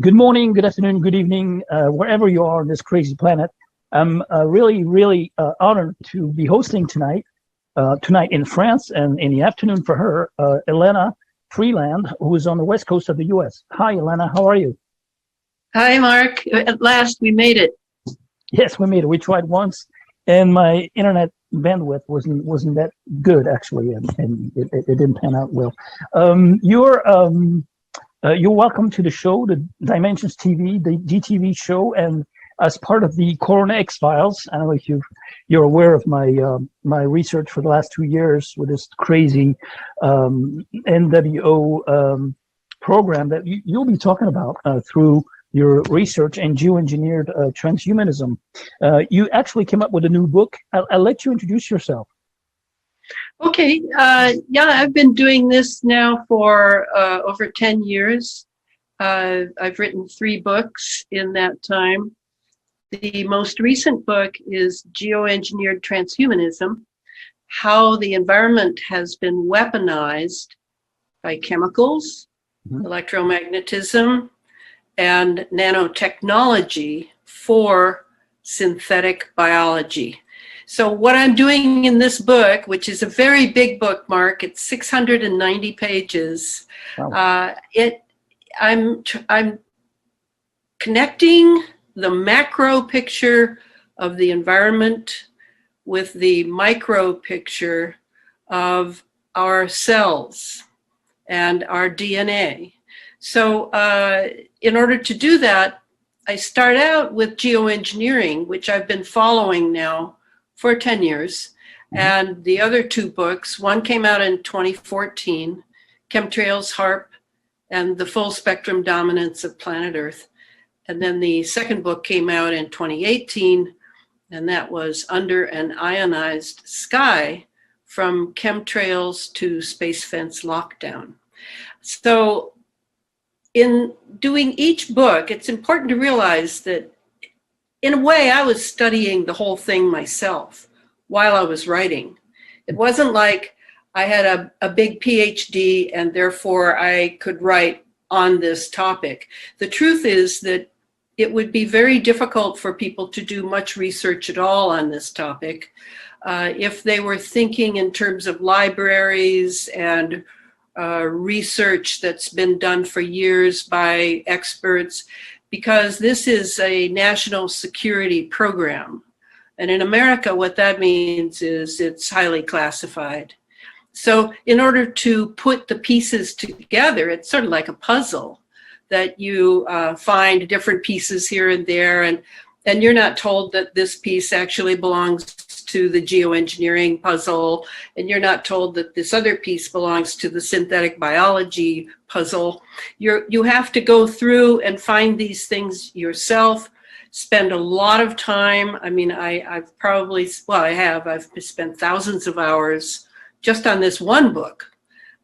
Good morning, good afternoon, good evening, wherever you are on this crazy planet. I'm really honored to be hosting tonight in France, and in the afternoon for her, Elana Freeland, who is on the west coast of the U.S. Hi, Elana, how are you? Hi, Mark. At last, we made it. Yes, we made it. We tried once, and my internet bandwidth wasn't that good, actually, and it didn't pan out well. You're welcome to the show, the Dimensions TV, the DTV show, and as part of the Coronax-Files. I don't know if you're aware of my research for the last 2 years with this crazy NWO program that you'll be talking about through your research in geoengineered transhumanism. You actually came up with a new book. I'll let you introduce yourself. Okay. Yeah, I've been doing this now for over 10 years. I've written 3 books in that time. The most recent book is Geoengineered Transhumanism, how the environment has been weaponized by chemicals, electromagnetism, and nanotechnology for synthetic biology. So what I'm doing in this book, which is a very big book, Mark, it's 690 pages. Wow. I'm connecting the macro picture of the environment with the micro picture of our cells and our DNA. So in order to do that, I start out with geoengineering, which I've been following now for 10 years. And the other 2 books, one came out in 2014, Chemtrails, HARP, and the Full Spectrum Dominance of Planet Earth. And then the second book came out in 2018, and that was Under an Ionized Sky, from Chemtrails to Space Fence Lockdown. So in doing each book, it's important to realize that in a way, I was studying the whole thing myself while I was writing. It wasn't like I had a big PhD and therefore I could write on this topic. The truth is that it would be very difficult for people to do much research at all on this topic if they were thinking in terms of libraries and research that's been done for years by experts, because this is a national security program. And in America, what that means is it's highly classified. So in order to put the pieces together, it's sort of like a puzzle that you find different pieces here and there, and you're not told that this piece actually belongs to the geoengineering puzzle, and you're not told that this other piece belongs to the synthetic biology puzzle. You have to go through and find these things yourself, spend a lot of time. I mean, I've spent thousands of hours just on this one book,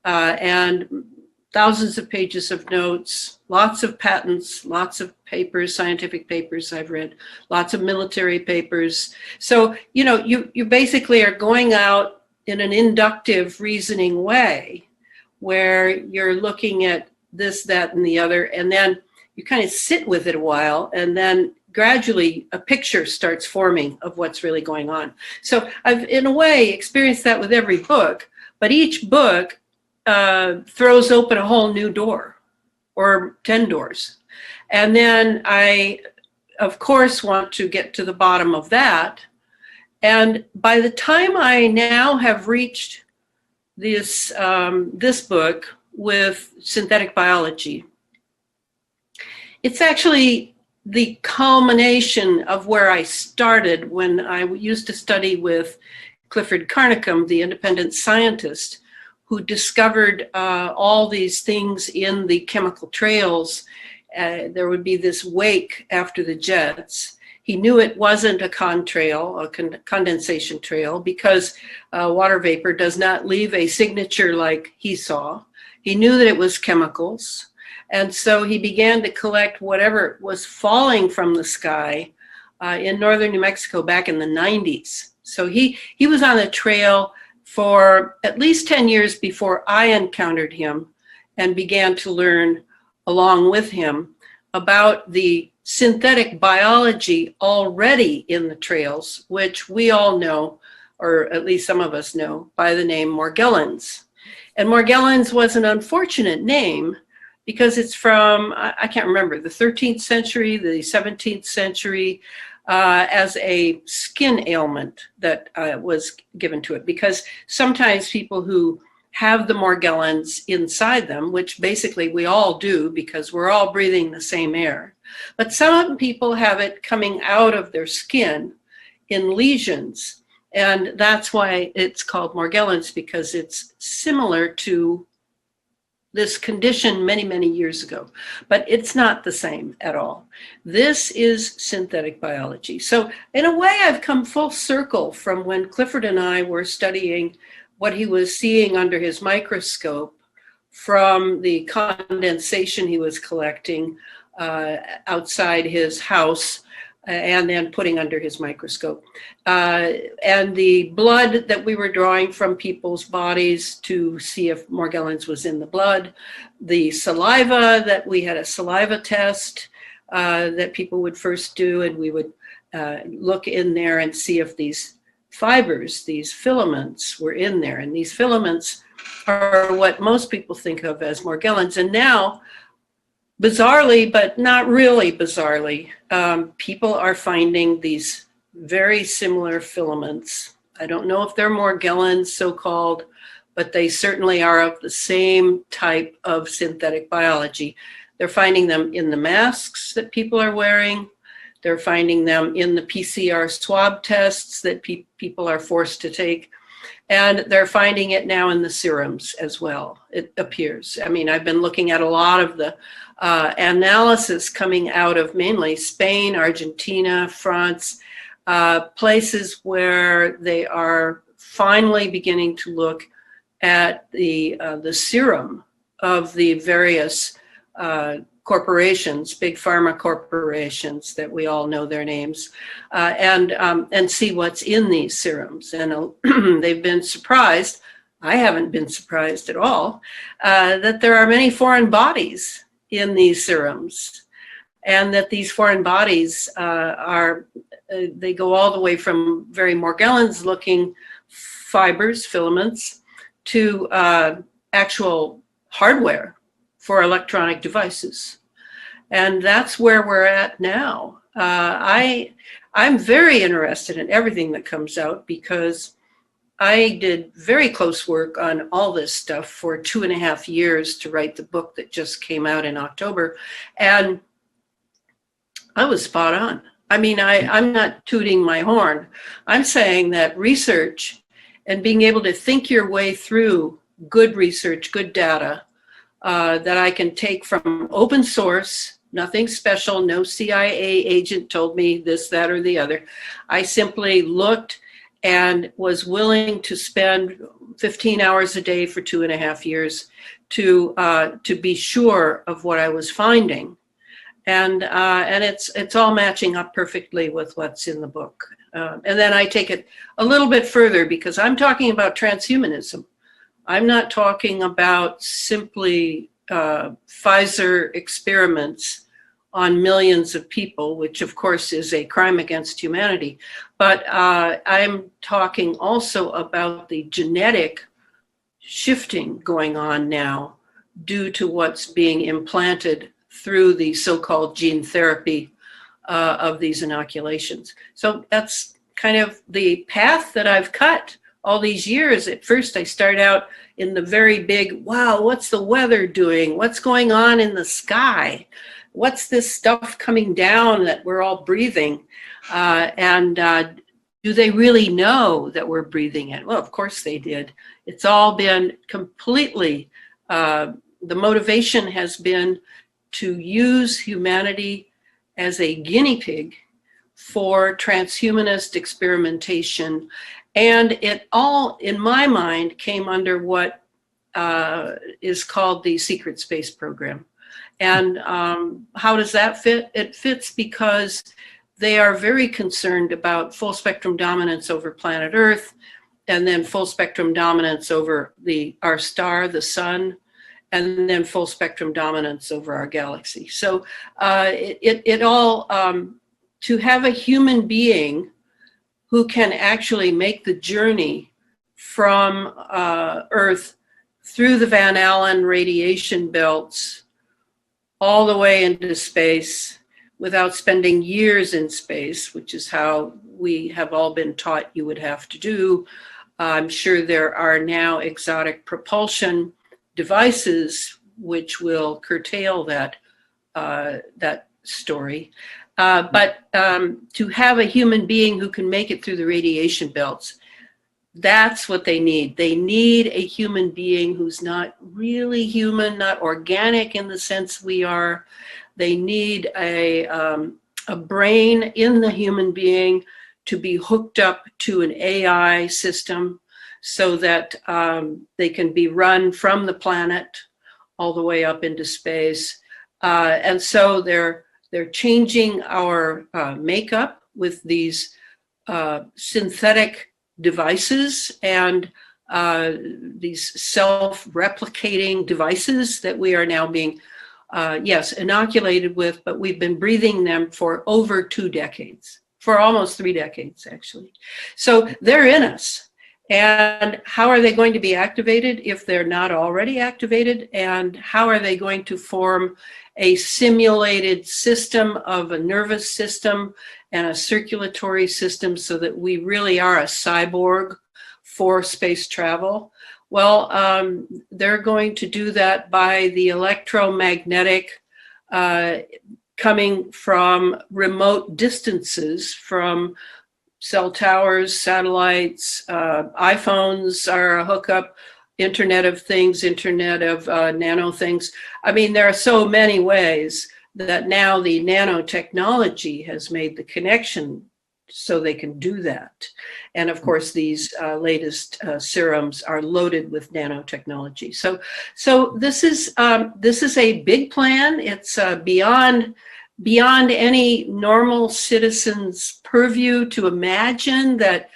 and thousands of pages of notes, lots of patents, lots of papers, scientific papers I've read, lots of military papers. So, you basically are going out in an inductive reasoning way where you're looking at this, that, and the other, and then you kind of sit with it a while, and then gradually a picture starts forming of what's really going on. So I've, in a way, experienced that with every book, but each book throws open a whole new door or 10 doors. And then I, of course, want to get to the bottom of that. And by the time I now have reached this, this book with synthetic biology, it's actually the culmination of where I started when I used to study with Clifford Carnicom, the independent scientist, who discovered all these things in the chemical trails. There would be this wake after the jets. He knew it wasn't a contrail, a condensation trail, because water vapor does not leave a signature like he saw. He knew that it was chemicals. And so he began to collect whatever was falling from the sky in northern New Mexico back in the 90s. So he was on the trail for at least 10 years before I encountered him and began to learn along with him about the synthetic biology already in the trails, which we all know, or at least some of us know, by the name Morgellons. And Morgellons was an unfortunate name because it's from, I can't remember, the 13th century, the 17th century, as a skin ailment that was given to it. Because sometimes people who have the Morgellons inside them, which basically we all do because we're all breathing the same air, but some people have it coming out of their skin in lesions. And that's why it's called Morgellons, because it's similar to this condition many, many years ago, but it's not the same at all. This is synthetic biology. So in a way, I've come full circle from when Clifford and I were studying what he was seeing under his microscope from the condensation he was collecting outside his house and then putting under his microscope. And the blood that we were drawing from people's bodies to see if Morgellons was in the blood, the saliva, that we had a saliva test that people would first do, and we would look in there and see if these fibers, these filaments were in there. And these filaments are what most people think of as Morgellons. And now, bizarrely, but not really bizarrely, people are finding these very similar filaments. I don't know if they're Morgellons, so-called, but they certainly are of the same type of synthetic biology. They're finding them in the masks that people are wearing. They're finding them in the PCR swab tests that people are forced to take. And they're finding it now in the serums as well, it appears. I mean, I've been looking at a lot of the analysis coming out of mainly Spain, Argentina, France, places where they are finally beginning to look at the serum of the various corporations, big pharma corporations that we all know their names, and see what's in these serums. And they've been surprised, I haven't been surprised at all, that there are many foreign bodies in these serums, and that these foreign bodies they go all the way from very Morgellons looking fibers, filaments, to actual hardware for electronic devices. And that's where we're at now. I'm very interested in everything that comes out because I did very close work on all this stuff for 2.5 years to write the book that just came out in October. And I was spot on. I mean, I'm not tooting my horn. I'm saying that research and being able to think your way through good research, good data, that I can take from open source, nothing special, no CIA agent told me this, that, or the other. I simply looked and was willing to spend 15 hours a day for 2.5 years to be sure of what I was finding. And it's all matching up perfectly with what's in the book. And then I take it a little bit further because I'm talking about transhumanism. I'm not talking about simply Pfizer experiments on millions of people, which of course is a crime against humanity. But I'm talking also about the genetic shifting going on now due to what's being implanted through the so-called gene therapy of these inoculations. So that's kind of the path that I've cut all these years. At first, I started out in the very big, wow, what's the weather doing? What's going on in the sky? What's this stuff coming down that we're all breathing? Do they really know that we're breathing it? Well, of course they did. It's all been completely, the motivation has been to use humanity as a guinea pig for transhumanist experimentation. And it all, in my mind, came under what is called the secret space program. And how does that fit? It fits because they are very concerned about full spectrum dominance over planet Earth, and then full spectrum dominance over our star, the sun, and then full spectrum dominance over our galaxy. So it all, to have a human being who can actually make the journey from Earth through the Van Allen radiation belts all the way into space without spending years in space, which is how we have all been taught you would have to do. I'm sure there are now exotic propulsion devices which will curtail that story. But to have a human being who can make it through the radiation belts, that's what they need. They need a human being who's not really human, not organic in the sense we are. They need a brain in the human being to be hooked up to an AI system so that they can be run from the planet all the way up into space. And so they're changing our makeup with these synthetic devices and these self-replicating devices that we are now being, yes, inoculated with, but we've been breathing them for over 2 decades, for almost 3 decades, actually. So they're in us. And how are they going to be activated if they're not already activated? And how are they going to form a simulated system of a nervous system and a circulatory system so that we really are a cyborg for space travel? Well, they're going to do that by the electromagnetic coming from remote distances, from cell towers, satellites, iPhones are a hookup, Internet of Things, Internet of Nano Things. I mean, there are so many ways that now the nanotechnology has made the connection so they can do that. And of course, these latest serums are loaded with nanotechnology. So this is a big plan. It's beyond any normal citizen's purview to imagine that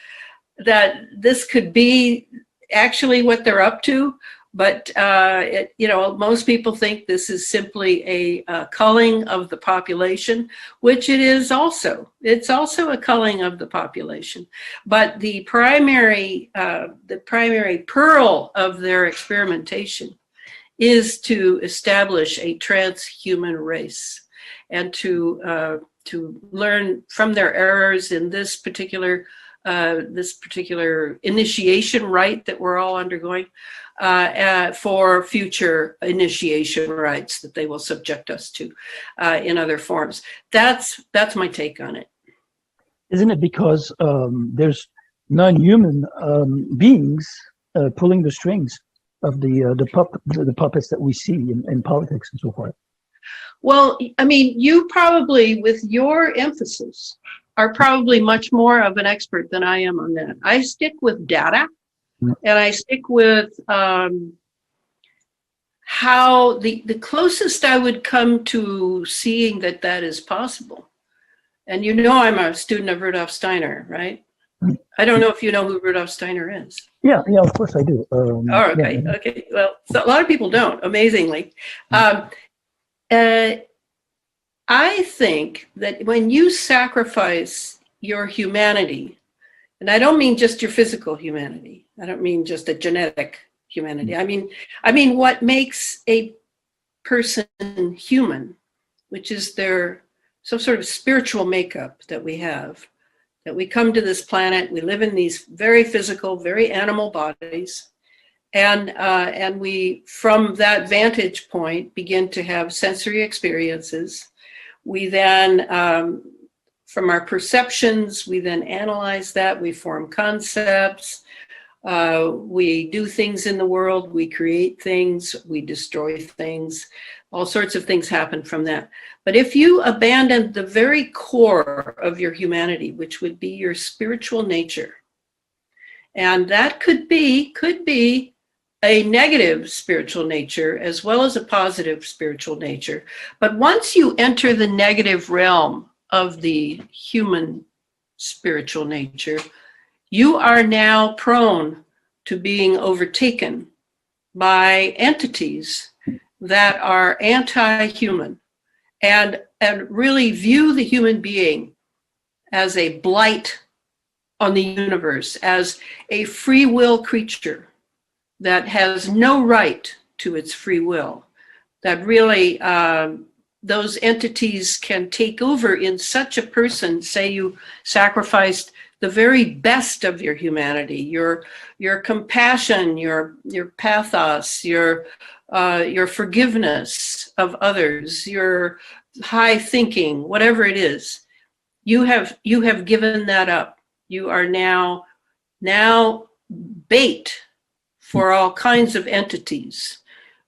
this could be actually what they're up to. But most people think this is simply a culling of the population, which it is also. It's also a culling of the population. But the primary pearl of their experimentation is to establish a transhuman race and to learn from their errors in this particular initiation rite that we're all undergoing, for future initiation rites that they will subject us to in other forms. That's my take on it. Isn't it because there's non-human beings pulling the strings of the puppets that we see in politics and so forth? Well, I mean, you probably, with your emphasis, are probably much more of an expert than I am on that. I stick with data, and I stick with how the closest I would come to seeing that is possible. And you know I'm a student of Rudolf Steiner, right? I don't know if you know who Rudolf Steiner is. Yeah, of course I do. Okay. Well, so a lot of people don't, amazingly. I think that when you sacrifice your humanity, and I don't mean just your physical humanity, I don't mean just a genetic humanity. I mean what makes a person human, which is their some sort of spiritual makeup that we have, that we come to this planet, we live in these very physical, very animal bodies, and we, from that vantage point, begin to have sensory experiences. We then, from our perceptions, we then analyze that, we form concepts, we do things in the world, we create things, we destroy things, all sorts of things happen from that. But if you abandon the very core of your humanity, which would be your spiritual nature, and that could be a negative spiritual nature as well as a positive spiritual nature. But once you enter the negative realm of the human spiritual nature, you are now prone to being overtaken by entities that are anti-human and really view the human being as a blight on the universe, as a free will creature that has no right to its free will, that really those entities can take over in such a person. Say you sacrificed the very best of your humanity, your compassion, your pathos, your forgiveness of others, your high thinking, whatever it is. You have given that up. You are now bait for all kinds of entities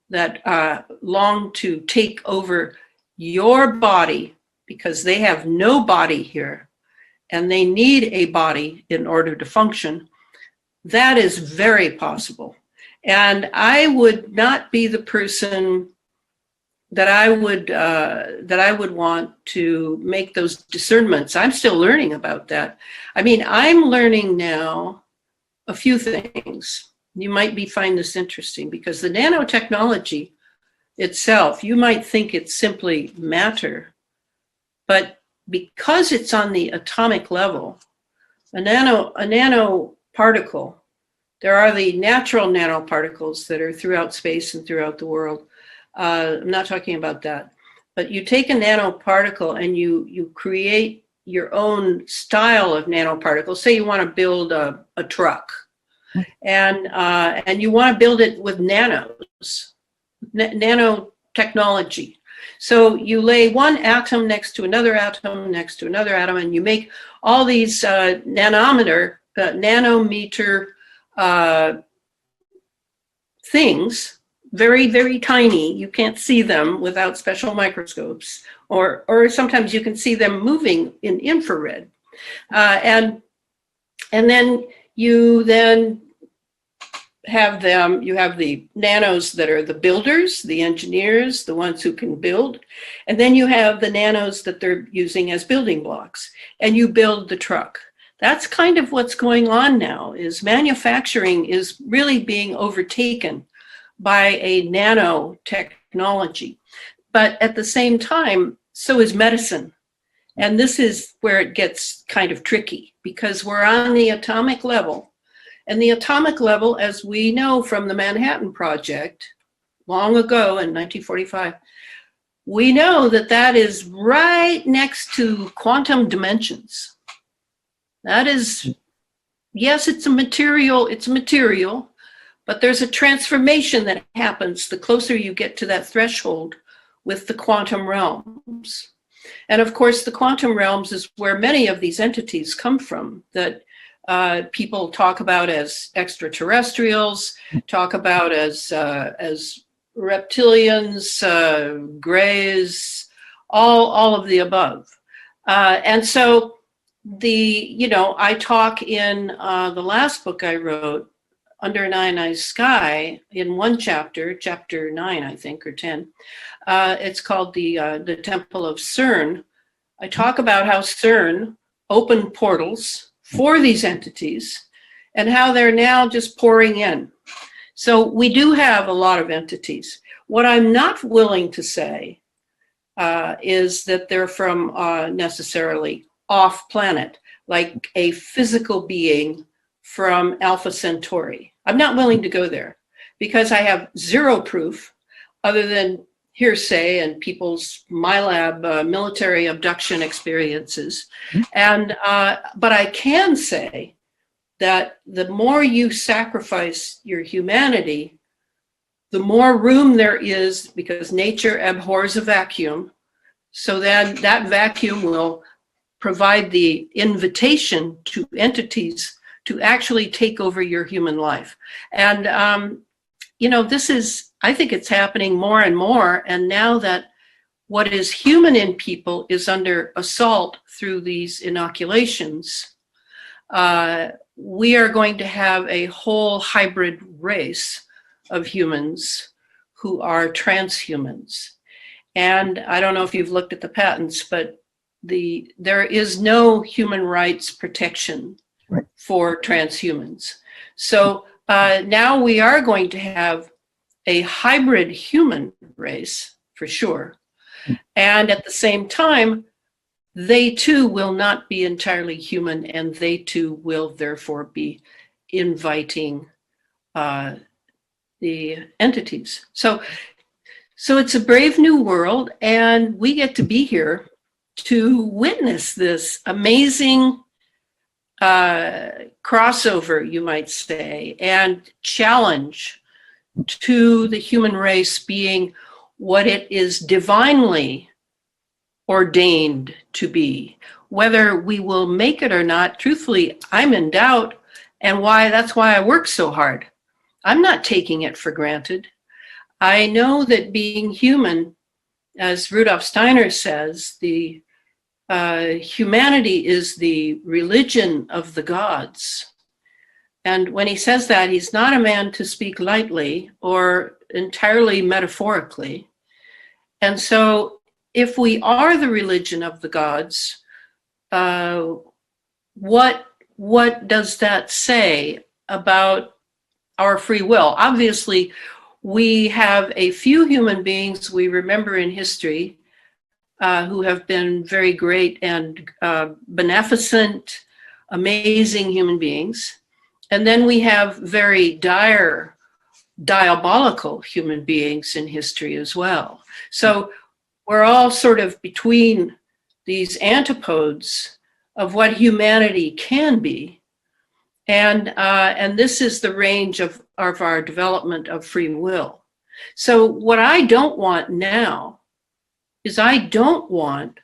that long to take over your body, because they have no body here and they need a body in order to function. That is very possible. And I would not be the person that I would want to make those discernments. I'm still learning about that. I mean, I'm learning now a few things. You might find this interesting, because the nanotechnology itself, you might think it's simply matter, but because it's on the atomic level, a nanoparticle, there are the natural nanoparticles that are throughout space and throughout the world. I'm not talking about that, but you take a nanoparticle and you create your own style of nanoparticles. Say you want to build a truck, and you want to build it with nanos, nanotechnology. So you lay one atom next to another atom, next to another atom, and you make all these nanometer things, very, very tiny. You can't see them without special microscopes, or sometimes you can see them moving in infrared. And then you have the nanos that are the builders, the engineers, the ones who can build. And then you have the nanos that they're using as building blocks, and you build the truck. That's kind of what's going on now, is manufacturing is really being overtaken by a nanotechnology. But at the same time, so is medicine. And this is where it gets kind of tricky, because we're on the atomic level. And the atomic level, as we know from the Manhattan Project long ago in 1945, we know that that is right next to quantum dimensions. That is, yes, it's a material, but there's a transformation that happens the closer you get to that threshold with the quantum realms. And of course, the quantum realms is where many of these entities come from, that people talk about as extraterrestrials, talk about as reptilians, greys, all of the above. And so I talk in the last book I wrote, Under an Ionized Sky, in one chapter 9, I think, or 10. It's called the Temple of CERN. I talk about how CERN opened portals for these entities and how they're now just pouring in. So we do have a lot of entities. What I'm not willing to say is that they're from necessarily off planet, like a physical being from Alpha Centauri. I'm not willing to go there, because I have zero proof other than hearsay and people's MyLab military abduction experiences. And but I can say that the more you sacrifice your humanity, the more room there is, because nature abhors a vacuum. So then that vacuum will provide the invitation to entities to actually take over your human life. And this is, I think it's happening more and more. And now that what is human in people is under assault through these inoculations, we are going to have a whole hybrid race of humans who are transhumans. And I don't know if you've looked at the patents, but there is no human rights protection for transhumans. So now we are going to have a hybrid human race, for sure. And at the same time, they too will not be entirely human, and they too will therefore be inviting the entities. So it's a brave new world, and we get to be here to witness this amazing crossover, you might say, and challenge to the human race being what it is divinely ordained to be. Whether we will make it or not, truthfully, I'm in doubt, and that's why I work so hard. I'm not taking it for granted. I know that being human, as Rudolf Steiner says, the humanity is the religion of the gods. And when he says that, he's not a man to speak lightly or entirely metaphorically. And so if we are the religion of the gods, what does that say about our free will? Obviously, we have a few human beings we remember in history who have been very great and beneficent, amazing human beings. And then we have very dire, diabolical human beings in history as well. So we're all sort of between these antipodes of what humanity can be. And this is the range of our development of free will. So what I don't want now is I don't want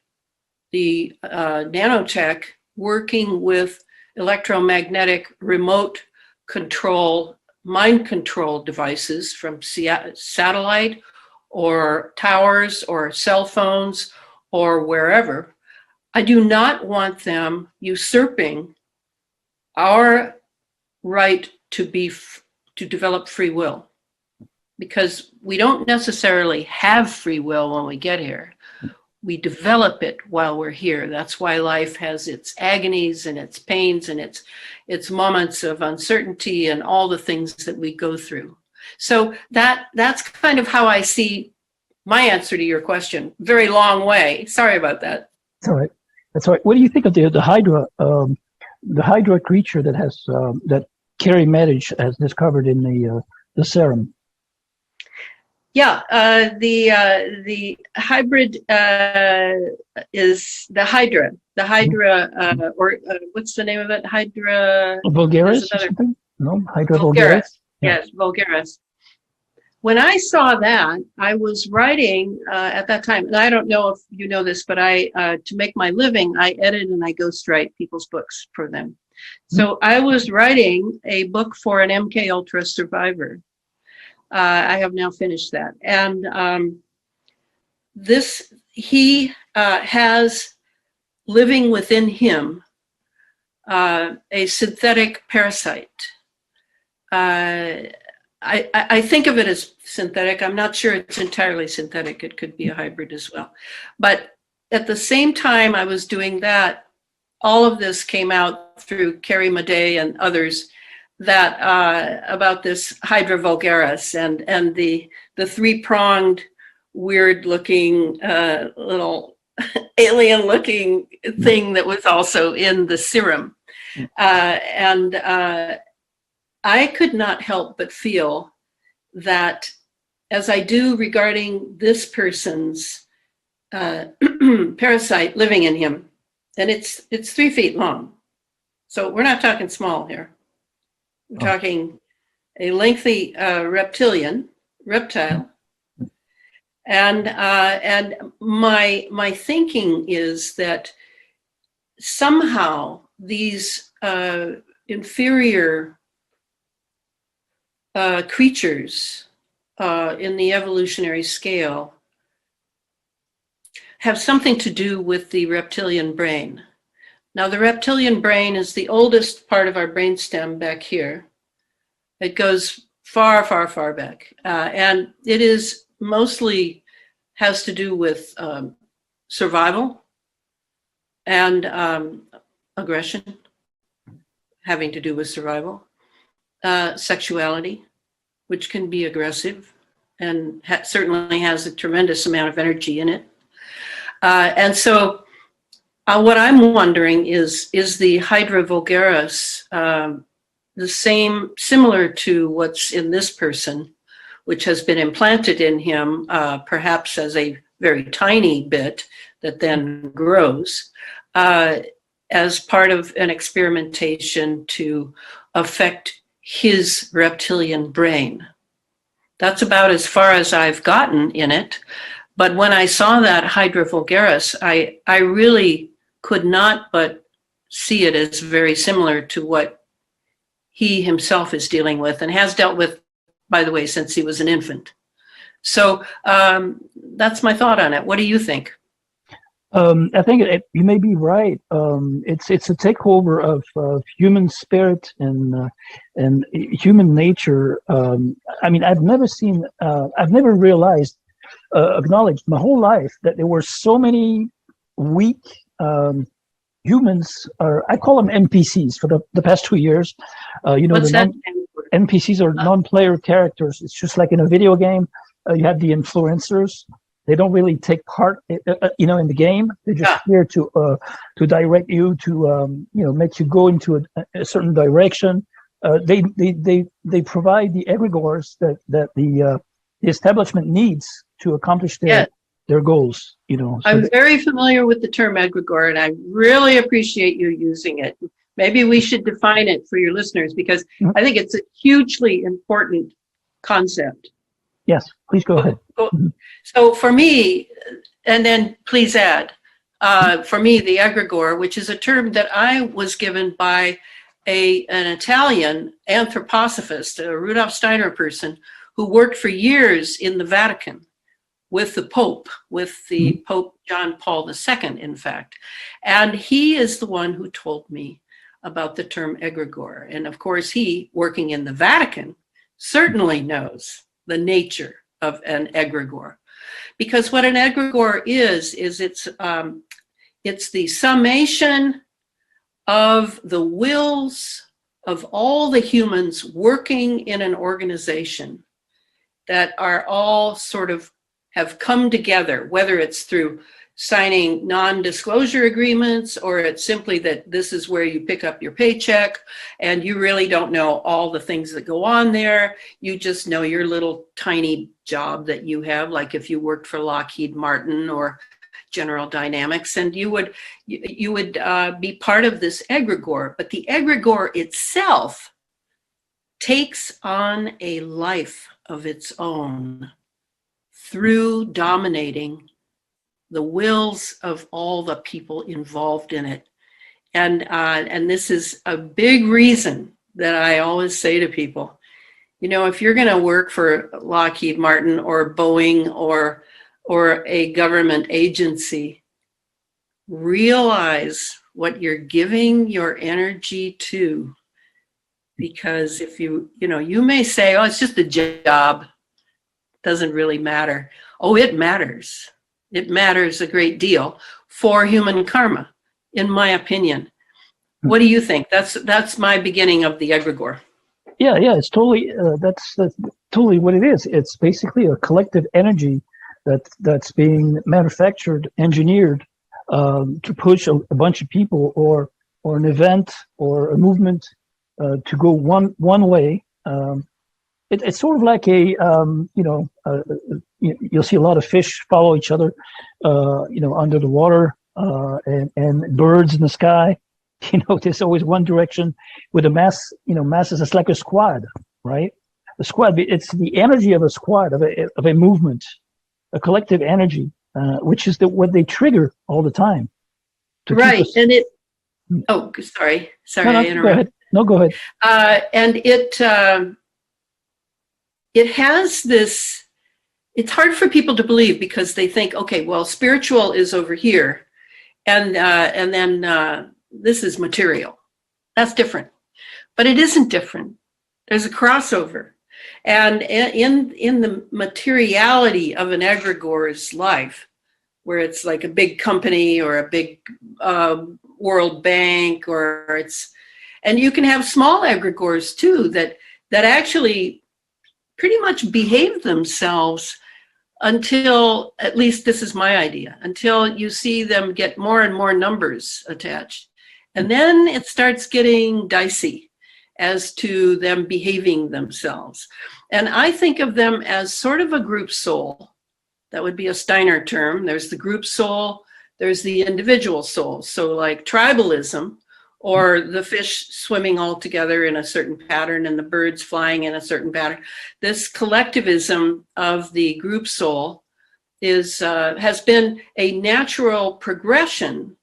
the nanotech working with electromagnetic remote control, mind control devices from satellite or towers or cell phones or wherever. I do not want them usurping our right to develop free will, because we don't necessarily have free will when we get here. We develop it while we're here. That's why life has its agonies and its pains and its moments of uncertainty and all the things that we go through. So that's kind of how I see my answer to your question. Very long way. Sorry about that. That's all right. That's all right. What do you think of the Hydra? The Hydra creature that has that Carrie Medich has discovered in the serum. Yeah, the hybrid is the Hydra. The Hydra, or what's the name of it? Hydra Vulgaris or something? No, Hydra Vulgaris. Yes, Vulgaris. When I saw that, I was writing at that time, and I don't know if you know this, but to make my living, I edit and I ghostwrite people's books for them. So I was writing a book for an MK Ultra survivor. I have now finished that. And he has living within him a synthetic parasite. I think of it as synthetic. I'm not sure it's entirely synthetic. It could be a hybrid as well. But at the same time I was doing that, all of this came out through Carrie Madej and others that about this Hydra vulgaris and the three-pronged, weird-looking little alien-looking thing that was also in the serum. I could not help but feel that, as I do regarding this person's parasite living in him, and it's 3 feet long. So we're not talking small here. We're talking a lengthy reptile. And my thinking is that somehow these inferior creatures in the evolutionary scale have something to do with the reptilian brain. Now, the reptilian brain is the oldest part of our brainstem back here. It goes far, far, far back. And it is mostly has to do with survival and aggression, having to do with survival, sexuality, which can be aggressive, and certainly has a tremendous amount of energy in it. And so what I'm wondering is the Hydra vulgaris the same, similar to what's in this person, which has been implanted in him, perhaps as a very tiny bit that then grows, as part of an experimentation to affect his reptilian brain. That's about as far as I've gotten in it. But when I saw that Hydra vulgaris, I really could not but see it as very similar to what he himself is dealing with and has dealt with, by the way, since he was an infant. So that's my thought on it. What do you think? I think you may be right. It's a takeover of human spirit and human nature. I mean, I've never realized, acknowledged my whole life that there were so many weak humans. I call them NPCs for the past 2 years. What's that? NPCs are non-player characters. It's just like in a video game. You have the influencers. They don't really take part, in the game. They're just here to direct you, to make you go into a certain direction. They provide the egregores that the establishment needs to accomplish their goals. So I'm very familiar with the term egregore, and I really appreciate you using it. Maybe we should define it for your listeners, because I think it's a hugely important concept. Yes, please go ahead. So for me, and then please add, for me, the egregore, which is a term that I was given by an Italian anthroposophist, a Rudolf Steiner person, who worked for years in the Vatican with the Pope, with the Pope John Paul II, in fact. And he is the one who told me about the term egregore. And of course, he, working in the Vatican, certainly knows the nature of an egregore. Because what an egregore is it's the summation of the wills of all the humans working in an organization that are all sort of have come together, whether it's through signing non-disclosure agreements, or it's simply that this is where you pick up your paycheck and you really don't know all the things that go on there. You just know your little tiny job that you have, like if you worked for Lockheed Martin or General Dynamics, and you would be part of this egregore. But the egregore itself takes on a life of its own through dominating the wills of all the people involved in it. And this is a big reason that I always say to people, if you're going to work for Lockheed Martin or Boeing or a government agency, realize what you're giving your energy to. Because if you may say, oh, it's just a job, doesn't really matter. Oh, it matters. It matters a great deal for human karma, in my opinion. What do you think? That's my beginning of the egregore. Yeah, it's totally that's totally what it is. It's basically a collective energy that's being manufactured, engineered to push a bunch of people or an event or a movement to go one way. It's sort of like you'll see a lot of fish follow each other, under the water, and birds in the sky. There's always one direction with a mass. Mass is like a squad, right? A squad. It's the energy of a squad, of a movement, a collective energy, which is what they trigger all the time. Right, and it. Oh, sorry, I interrupted. Go ahead. No, go ahead. And it has this. It's hard for people to believe, because they think, okay, well, spiritual is over here, and then this is material. That's different, but it isn't different. There's a crossover, and in the materiality of an egregore's life, where it's like a big company or a big World Bank, and you can have small egregores too that actually pretty much behave themselves until, at least this is my idea, until you see them get more and more numbers attached. And then it starts getting dicey as to them behaving themselves. And I think of them as sort of a group soul. That would be a Steiner term. There's the group soul, there's the individual soul. So like tribalism, or the fish swimming all together in a certain pattern and the birds flying in a certain pattern. This collectivism of the group soul has been a natural progression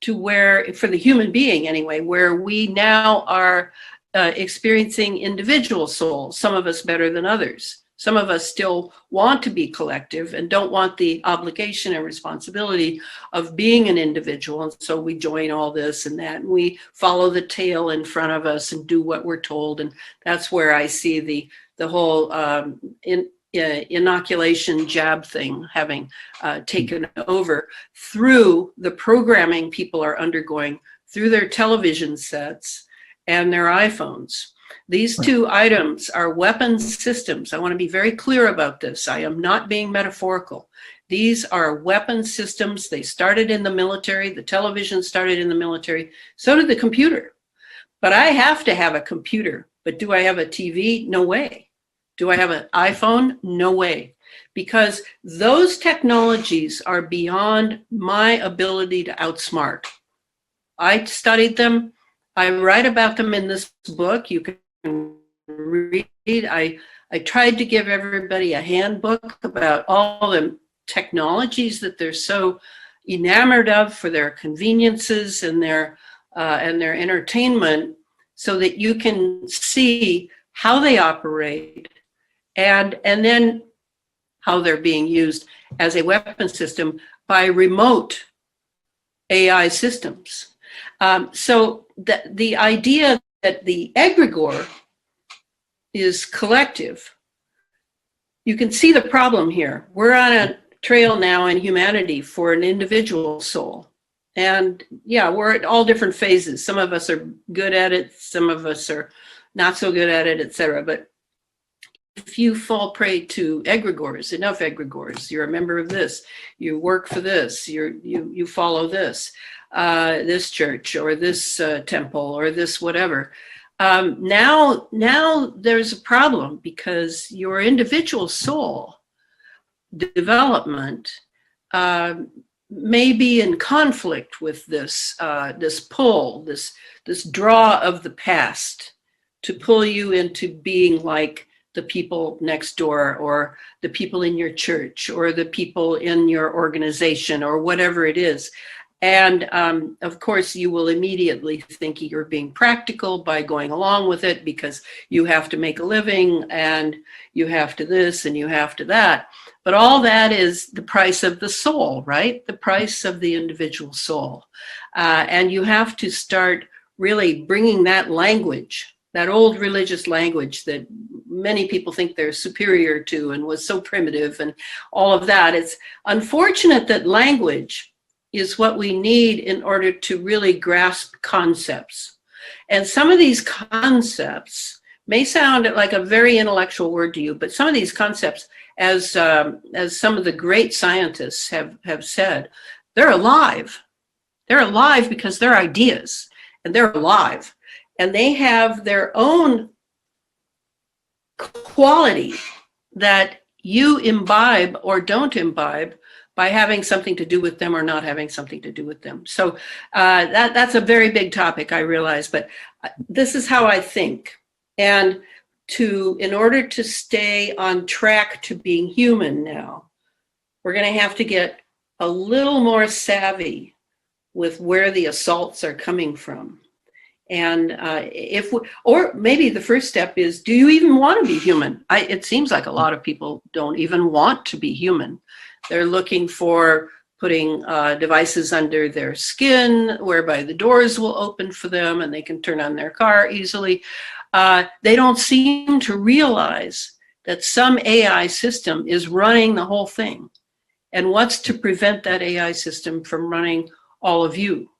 to where, for the human being anyway, where we now are experiencing individual souls, some of us better than others. Some of us still want to be collective and don't want the obligation and responsibility of being an individual. And so we join all this and that, and we follow the tail in front of us and do what we're told. And that's where I see the whole inoculation jab thing having taken over through the programming people are undergoing through their television sets and their iPhones. These two items are weapons systems. I want to be very clear about this. I am not being metaphorical. These are weapon systems. They started in the military. The television started in the military. So did the computer. But I have to have a computer. But do I have a TV? No way. Do I have an iPhone? No way. Because those technologies are beyond my ability to outsmart. I studied them. I write about them in this book. You can read. I tried to give everybody a handbook about all the technologies that they're so enamored of for their conveniences and their entertainment, so that you can see how they operate and then how they're being used as a weapon system by remote AI systems. So the idea that the egregore is collective, you can see the problem here. We're on a trail now in humanity for an individual soul. And yeah, we're at all different phases. Some of us are good at it, some of us are not so good at it, etc. But if you fall prey to egregores, enough egregores, you're a member of this, you work for this, you follow this church or this temple or this whatever. Now there's a problem, because your individual soul development may be in conflict with this pull, this draw of the past to pull you into being like the people next door, or the people in your church, or the people in your organization, or whatever it is. And of course, you will immediately think you're being practical by going along with it, because you have to make a living and you have to this and you have to that. But all that is the price of the soul, right? The price of the individual soul. And you have to start really bringing that language, that old religious language that many people think they're superior to and was so primitive and all of that. It's unfortunate that language is what we need in order to really grasp concepts. And some of these concepts may sound like a very intellectual word to you, but some of these concepts, as some of the great scientists have said, they're alive. They're alive because they're ideas, and they're alive. And they have their own quality that you imbibe or don't imbibe by having something to do with them or not having something to do with them. So that's a very big topic, I realize, but this is how I think. And in order to stay on track to being human now, we're going to have to get a little more savvy with where the assaults are coming from. And or maybe the first step is, do you even want to be human? It seems like a lot of people don't even want to be human. They're looking for putting devices under their skin whereby the doors will open for them and they can turn on their car easily. They don't seem to realize that some AI system is running the whole thing. And what's to prevent that AI system from running all of you?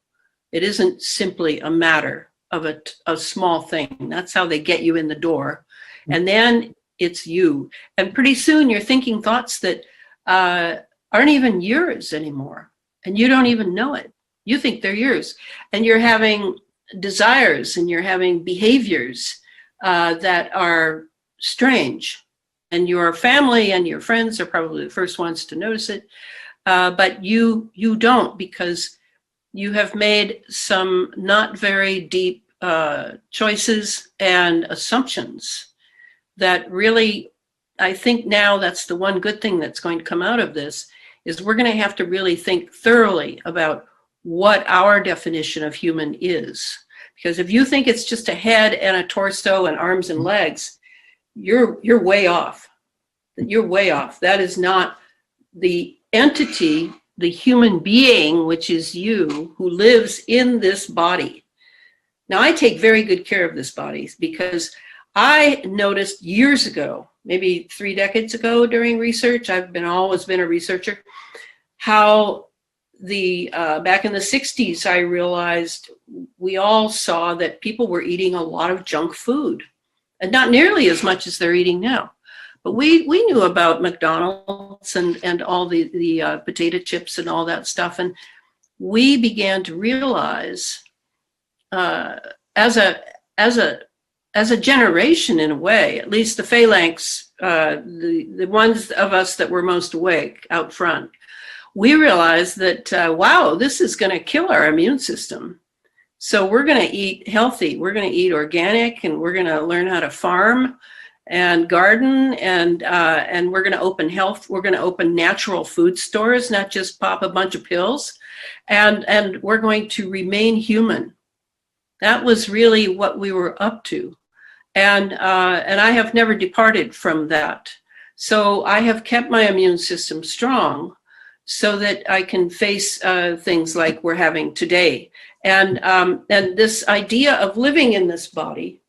It isn't simply a matter of a small thing. That's how they get you in the door. And then it's you. And pretty soon you're thinking thoughts that aren't even yours anymore. And you don't even know it. You think they're yours. And you're having desires and you're having behaviors that are strange. And your family and your friends are probably the first ones to notice it. But you don't, because you have made some not very deep choices and assumptions that really, I think now that's the one good thing that's going to come out of this, is we're going to have to really think thoroughly about what our definition of human is. Because if you think it's just a head and a torso and arms and legs, you're way off. You're way off. That is not the entity, the human being, which is you, who lives in this body. Now, I take very good care of this body because I noticed years ago, maybe 3 decades ago during research, I've always been a researcher, how back in the 60s, I realized we all saw that people were eating a lot of junk food, and not nearly as much as they're eating now. But we knew about McDonald's and all the potato chips and all that stuff. And we began to realize as a generation, in a way, at least the phalanx, the ones of us that were most awake out front, we realized that, wow, this is going to kill our immune system. So we're going to eat healthy. We're going to eat organic, and we're going to learn how to farm and garden, and we're going to open health. We're going to open natural food stores, not just pop a bunch of pills, and we're going to remain human. That was really what we were up to, and I have never departed from that. So I have kept my immune system strong, so that I can face things like we're having today, and this idea of living in this body.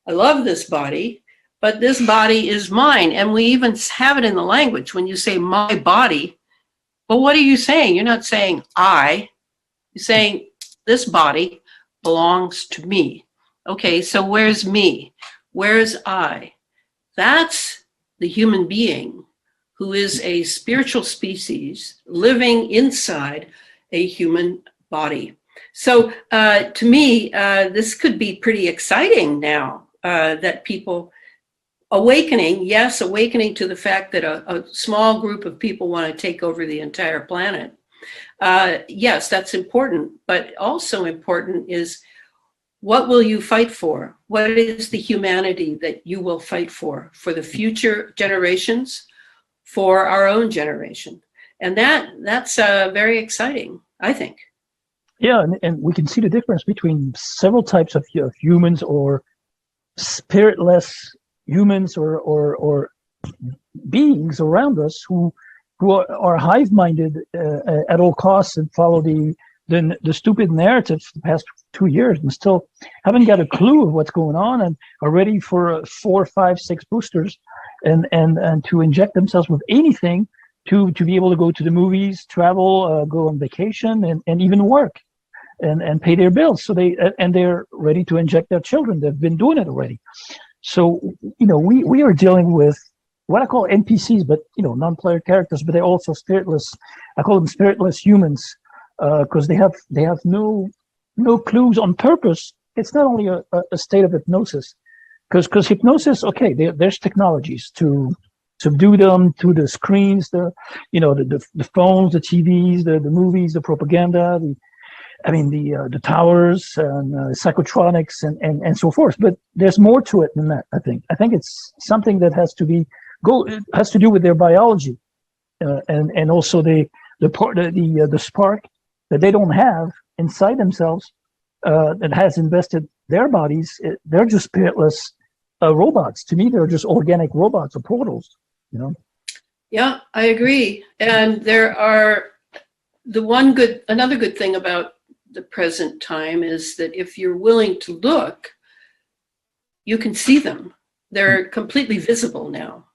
I love this body. But this body is mine. And we even have it in the language. When you say my body, well, what are you saying? You're not saying I. You're saying this body belongs to me. Okay, so where's me? Where's I? That's the human being who is a spiritual species living inside a human body. So to me, this could be pretty exciting now that people awakening to the fact that a small group of people want to take over the entire planet. Yes, that's important, but also important is, what will you fight for? What is the humanity that you will fight for the future generations, for our own generation? And that's very exciting, I think. Yeah, and we can see the difference between several types of humans, or spiritless humans, or beings around us who are hive-minded at all costs and follow the stupid narratives the past 2 years, and still haven't got a clue of what's going on, and are ready for 4, 5, 6 boosters, and to inject themselves with anything to be able to go to the movies, travel, go on vacation, and even work and pay their bills. So they're ready to inject their children. They've been doing it already. So, we are dealing with what I call NPCs, but, non-player characters, but they're also spiritless. I call them spiritless humans, because they have no clues on purpose. It's not only a state of hypnosis, because hypnosis, okay, there's technologies to subdue them through the screens, the phones, the TVs, the movies, the propaganda, the towers and psychotronics and so forth. But there's more to it than that. I think it's something that has to do with their biology, and also the spark that they don't have inside themselves, that has invested their bodies. They're just spiritless robots. To me, they're just organic robots or portals. Yeah, I agree. And there are another good thing about the present time is that if you're willing to look, you can see them. They're completely visible now.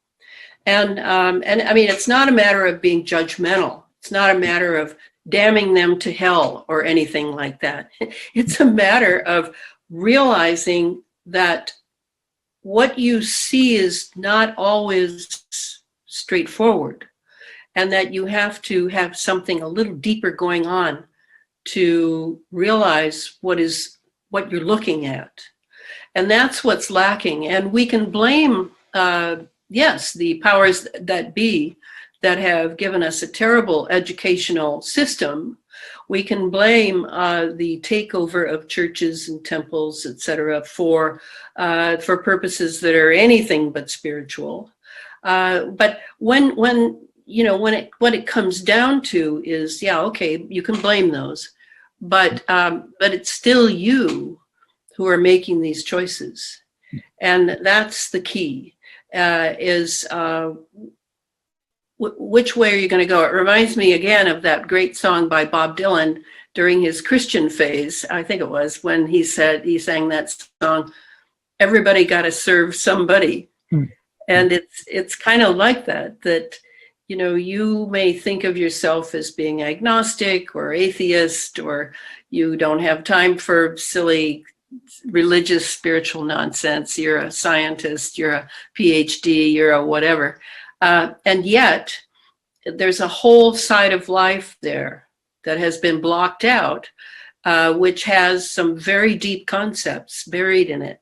And I mean, it's not a matter of being judgmental. It's not a matter of damning them to hell or anything like that. It's a matter of realizing that what you see is not always straightforward, and that you have to have something a little deeper going on to realize what you're looking at. And that's what's lacking. And we can blame, yes, the powers that be that have given us a terrible educational system. We can blame the takeover of churches and temples, etc., for purposes that are anything but spiritual. But when what it comes down to is, yeah, okay, you can blame those, but it's still you who are making these choices, and that's the key. Which way are you going to go? It reminds me again of that great song by Bob Dylan during his Christian phase. I think it was when he sang that song, "Everybody got to serve somebody." And it's kind of like that, you may think of yourself as being agnostic or atheist, or you don't have time for silly religious spiritual nonsense. You're a scientist, you're a PhD, you're a whatever. And yet there's a whole side of life there that has been blocked out, which has some very deep concepts buried in it.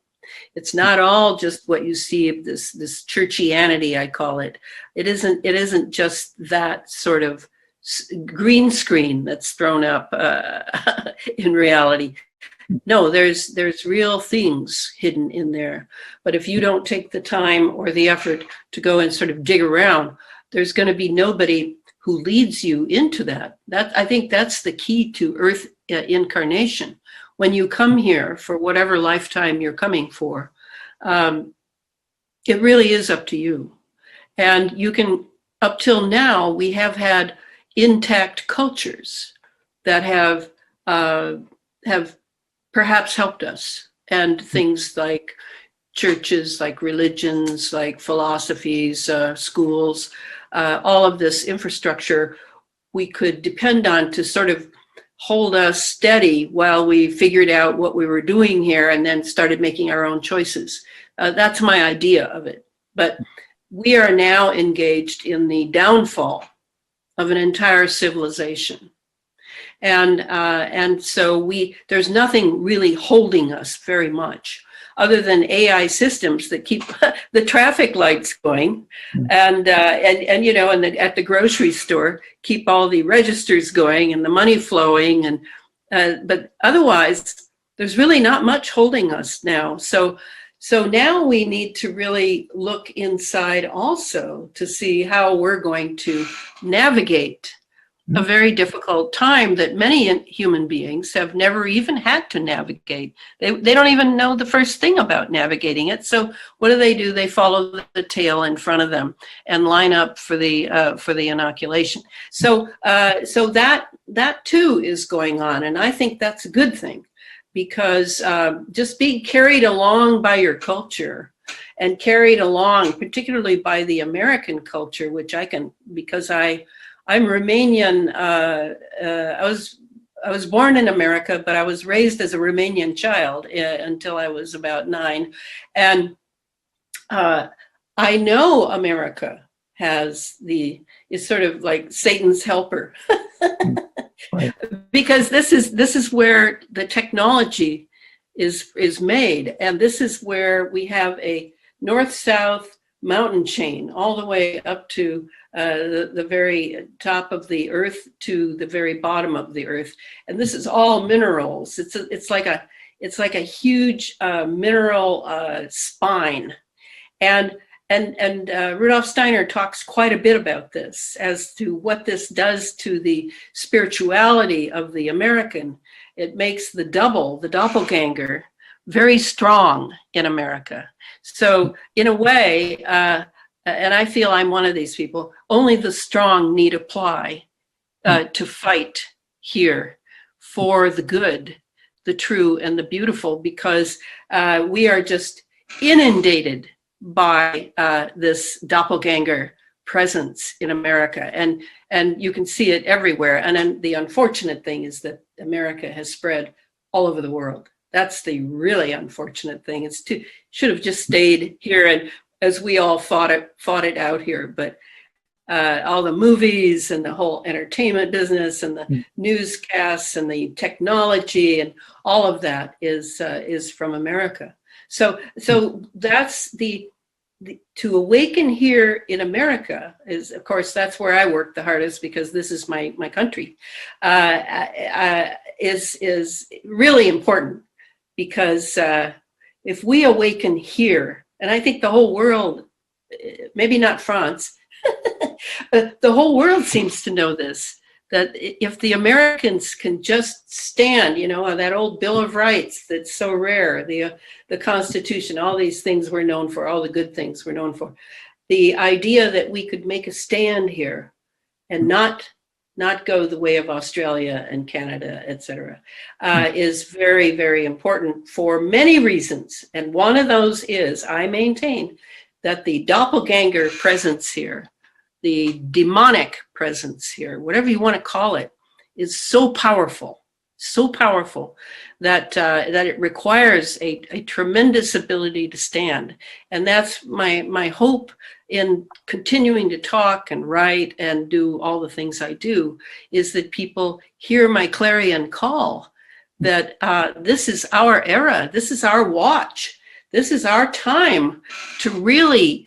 It's not all just what you see of this churchianity, I call it. It isn't just that sort of green screen that's thrown up in reality. No, there's real things hidden in there. But if you don't take the time or the effort to go and sort of dig around, there's going to be nobody who leads you into that. I think that's the key to Earth incarnation. When you come here for whatever lifetime you're coming for, it really is up to you. And you can, up till now, we have had intact cultures that have perhaps helped us, and things like churches, like religions, like philosophies, schools, all of this infrastructure we could depend on to sort of hold us steady while we figured out what we were doing here and then started making our own choices. That's my idea of it. But we are now engaged in the downfall of an entire civilization. And so there's nothing really holding us very much, other than AI systems that keep the traffic lights going, and at the grocery store keep all the registers going and the money flowing, but otherwise there's really not much holding us now. So now we need to really look inside also to see how we're going to navigate a very difficult time that many human beings have never even had to navigate. They don't even know the first thing about navigating it. So what do? They follow the tail in front of them and line up for the inoculation. So that too is going on, and I think that's a good thing, because just being carried along by your culture and carried along, particularly by the American culture, which I can, because I'm Romanian. I was born in America, but I was raised as a Romanian child until I was about 9. And I know America is sort of like Satan's helper. Right. Because this is where the technology is made, and this is where we have a north-south mountain chain all the way up to the very top of the earth to the very bottom of the earth, and this is all minerals. It's like a huge mineral spine, and Rudolf Steiner talks quite a bit about this as to what this does to the spirituality of the American. It makes the doppelganger, very strong in America. So in a way, and I feel I'm one of these people, only the strong need apply to fight here for the good, the true, and the beautiful, because we are just inundated by this doppelganger presence in America, and you can see it everywhere. And then the unfortunate thing is that America has spread all over the world. That's the really unfortunate thing. It's too, should have just stayed here, and as we all fought it out here. But all the movies and the whole entertainment business and the newscasts and the technology and all of that is from America. So that's the to awaken here in America is, of course, that's where I work the hardest, because this is my country, is really important, because if we awaken here, and I think the whole world, maybe not France, the whole world seems to know this, that if the Americans can just stand, you know, that old Bill of Rights that's so rare, the Constitution, all these things we're known for, all the good things we're known for, the idea that we could make a stand here and not go the way of Australia and Canada, et cetera, is very, very important for many reasons. And one of those is, I maintain, that the doppelganger presence here, the demonic presence here, whatever you want to call it, is so powerful that it requires a tremendous ability to stand. And that's my hope in continuing to talk and write and do all the things I do, is that people hear my clarion call, that this is our era, this is our watch, this is our time to really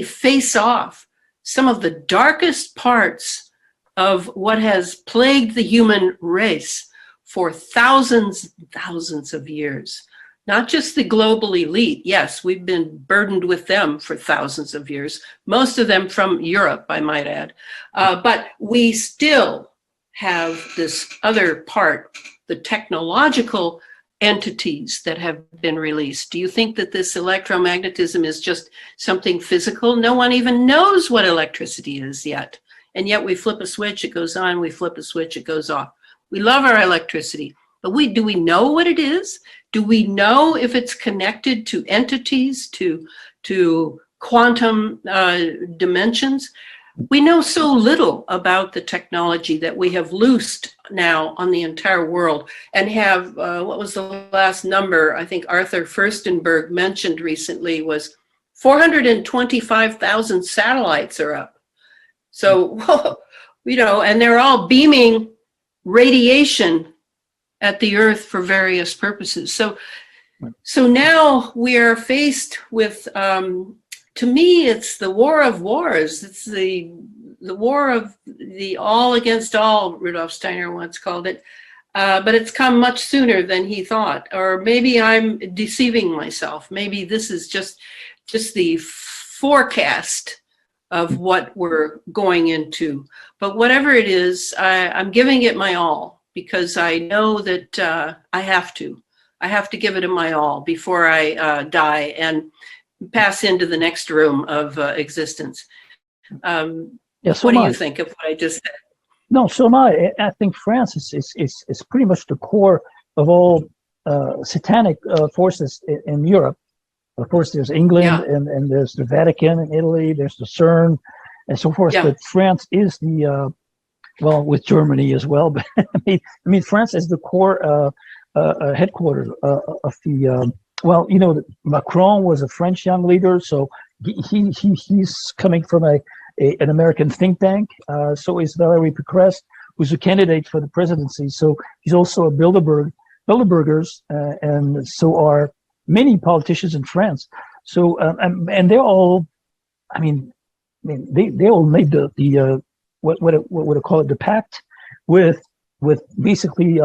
face off some of the darkest parts of what has plagued the human race for thousands and thousands of years. Not just the global elite. Yes, we've been burdened with them for thousands of years, most of them from Europe, I might add. But we still have this other part, the technological entities that have been released. Do you think that this electromagnetism is just something physical? No one even knows what electricity is yet. And yet we flip a switch, it goes on, we flip a switch, it goes off. We love our electricity, but do we know what it is? Do we know if it's connected to entities, to quantum dimensions? We know so little about the technology that we have loosed now on the entire world, and have, what was the last number? I think Arthur Furstenberg mentioned recently was 425,000 satellites are up. So, whoa, you know, and they're all beaming radiation at the Earth for various purposes. So now we are faced with, to me, it's the war of wars. It's the war of the all against all, Rudolf Steiner once called it. But it's come much sooner than he thought. Or maybe I'm deceiving myself. Maybe this is just the forecast of what we're going into. But whatever it is, I'm giving it my all, because I know that I have to give it my all before I die and pass into the next room of existence. Yeah, so what do you think of what I just said? No, so am I. I think France is pretty much the core of all satanic forces in Europe. Of course, there's England, and there's the Vatican in Italy, there's the CERN, and so forth. Yeah. But France is the, well, with Germany as well. But I mean, France is the core headquarters of the. Well, you know, Macron was a French young leader, so he's coming from an American think tank. So is Valérie Pécresse, who's a candidate for the presidency. So he's also a Bilderbergers, and so are many politicians in France. So and they're all, I mean, they all made the what would I call it, the pact with basically.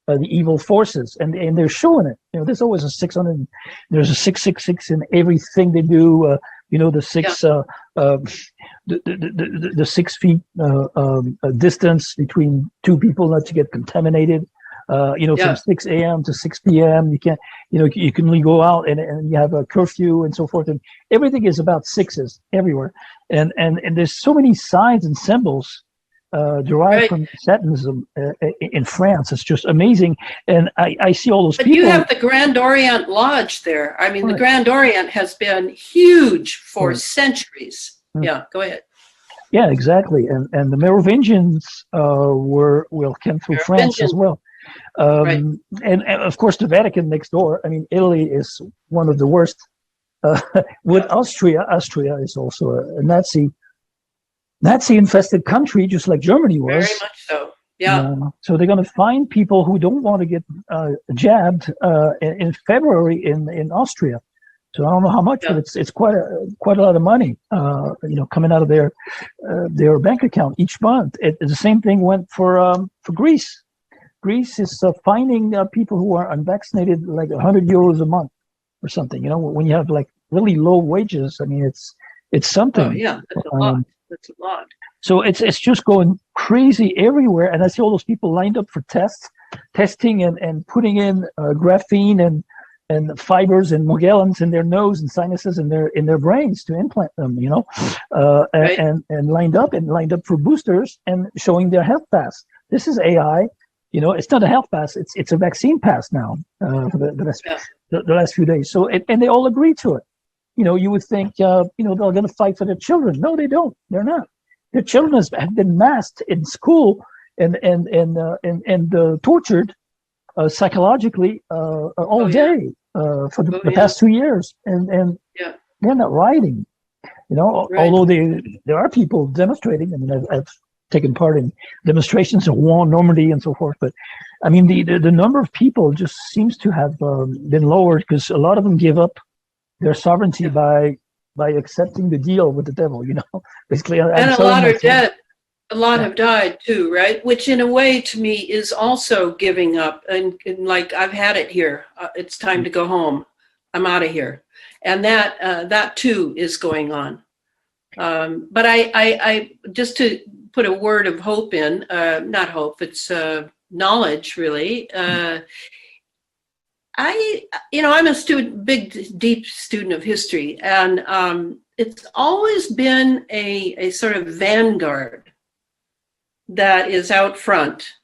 The evil forces, and they're showing it. You know, there's always a 600. There's a 666 in everything they do. You know, the 6 feet distance between two people not to get contaminated. You know, from 6 a.m. to 6 p.m. You can't. You know, you can only go out, and you have a curfew and so forth. And everything is about sixes everywhere. And there's so many signs and symbols. Derived from Satanism in France. It's just amazing. And I see all those people. But you have the Grand Orient Lodge there. I mean, the Grand Orient has been huge for centuries. Yeah, go ahead. Yeah, exactly. And the Merovingians came through France as well. Right. And of course, the Vatican next door. I mean, Italy is one of the worst. With Austria is also a Nazi-infested country, just like Germany was. Very much so. Yeah. So they're going to find people who don't want to get jabbed in February in Austria. So I don't know how much, but it's quite a lot of money, coming out of their bank account each month. The same thing went for Greece. Greece is finding people who are unvaccinated like €100 a month or something. You know, when you have like really low wages, I mean, it's something. Oh yeah, that's a lot. That's a lot. So it's just going crazy everywhere, and I see all those people lined up for testing and putting in graphene and fibers and Morgellons in their nose and sinuses in their brains to implant them, Right. and lined up for boosters and showing their health pass. This is AI, it's not a health pass, it's a vaccine pass now for the last few days. So and they all agree to it. You would think they're going to fight for their children. No, they don't. They're not. Their children have been masked in school and tortured psychologically all day for the past 2 years, and they're not rioting. Right. Although there are people demonstrating. I mean, I've taken part in demonstrations in Rouen, Normandy, and so forth. But I mean, the number of people just seems to have been lowered because a lot of them give up their sovereignty by accepting the deal with the devil. Basically. And a lot are dead. A lot have died too, right? Which in a way to me is also giving up. And like, I've had it here. It's time to go home. I'm out of here. And that too is going on. But I just to put a word of hope in, not hope, it's knowledge really. I'm a big, deep student of history, and it's always been a sort of vanguard that is out front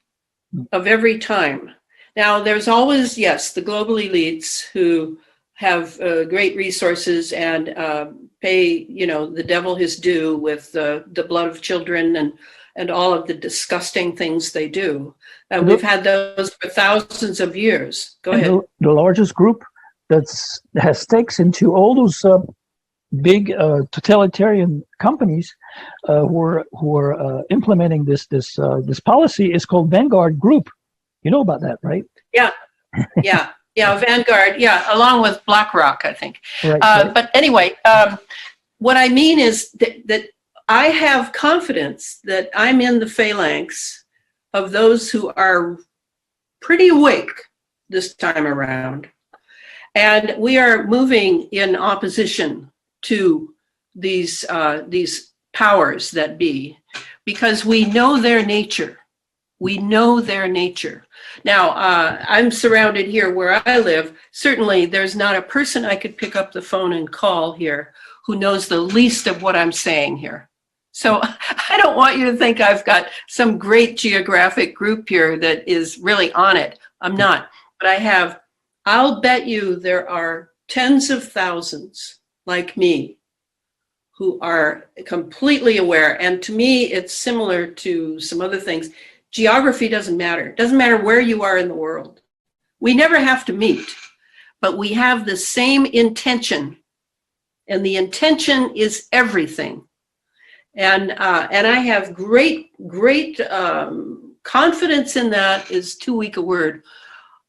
of every time. Now, there's always, the global elites who have great resources and pay, the devil his due with the blood of children and all of the disgusting things they do. And we've had those for thousands of years. Go ahead. The largest group that has stakes into all those big totalitarian companies who are implementing this policy is called Vanguard Group. You know about that, right? Yeah, Vanguard. Yeah, along with BlackRock, I think. Right. But anyway, what I mean is that I have confidence that I'm in the phalanx of those who are pretty awake this time around. And we are moving in opposition to these powers that be, because we know their nature. We know their nature. Now, I'm surrounded here where I live. Certainly, there's not a person I could pick up the phone and call here who knows the least of what I'm saying here. So I don't want you to think I've got some great geographic group here that is really on it. I'm not. But I'll bet you there are tens of thousands like me who are completely aware. And to me, it's similar to some other things. Geography doesn't matter. It doesn't matter where you are in the world. We never have to meet, but we have the same intention. And the intention is everything. And I have great confidence in that. Is too weak a word.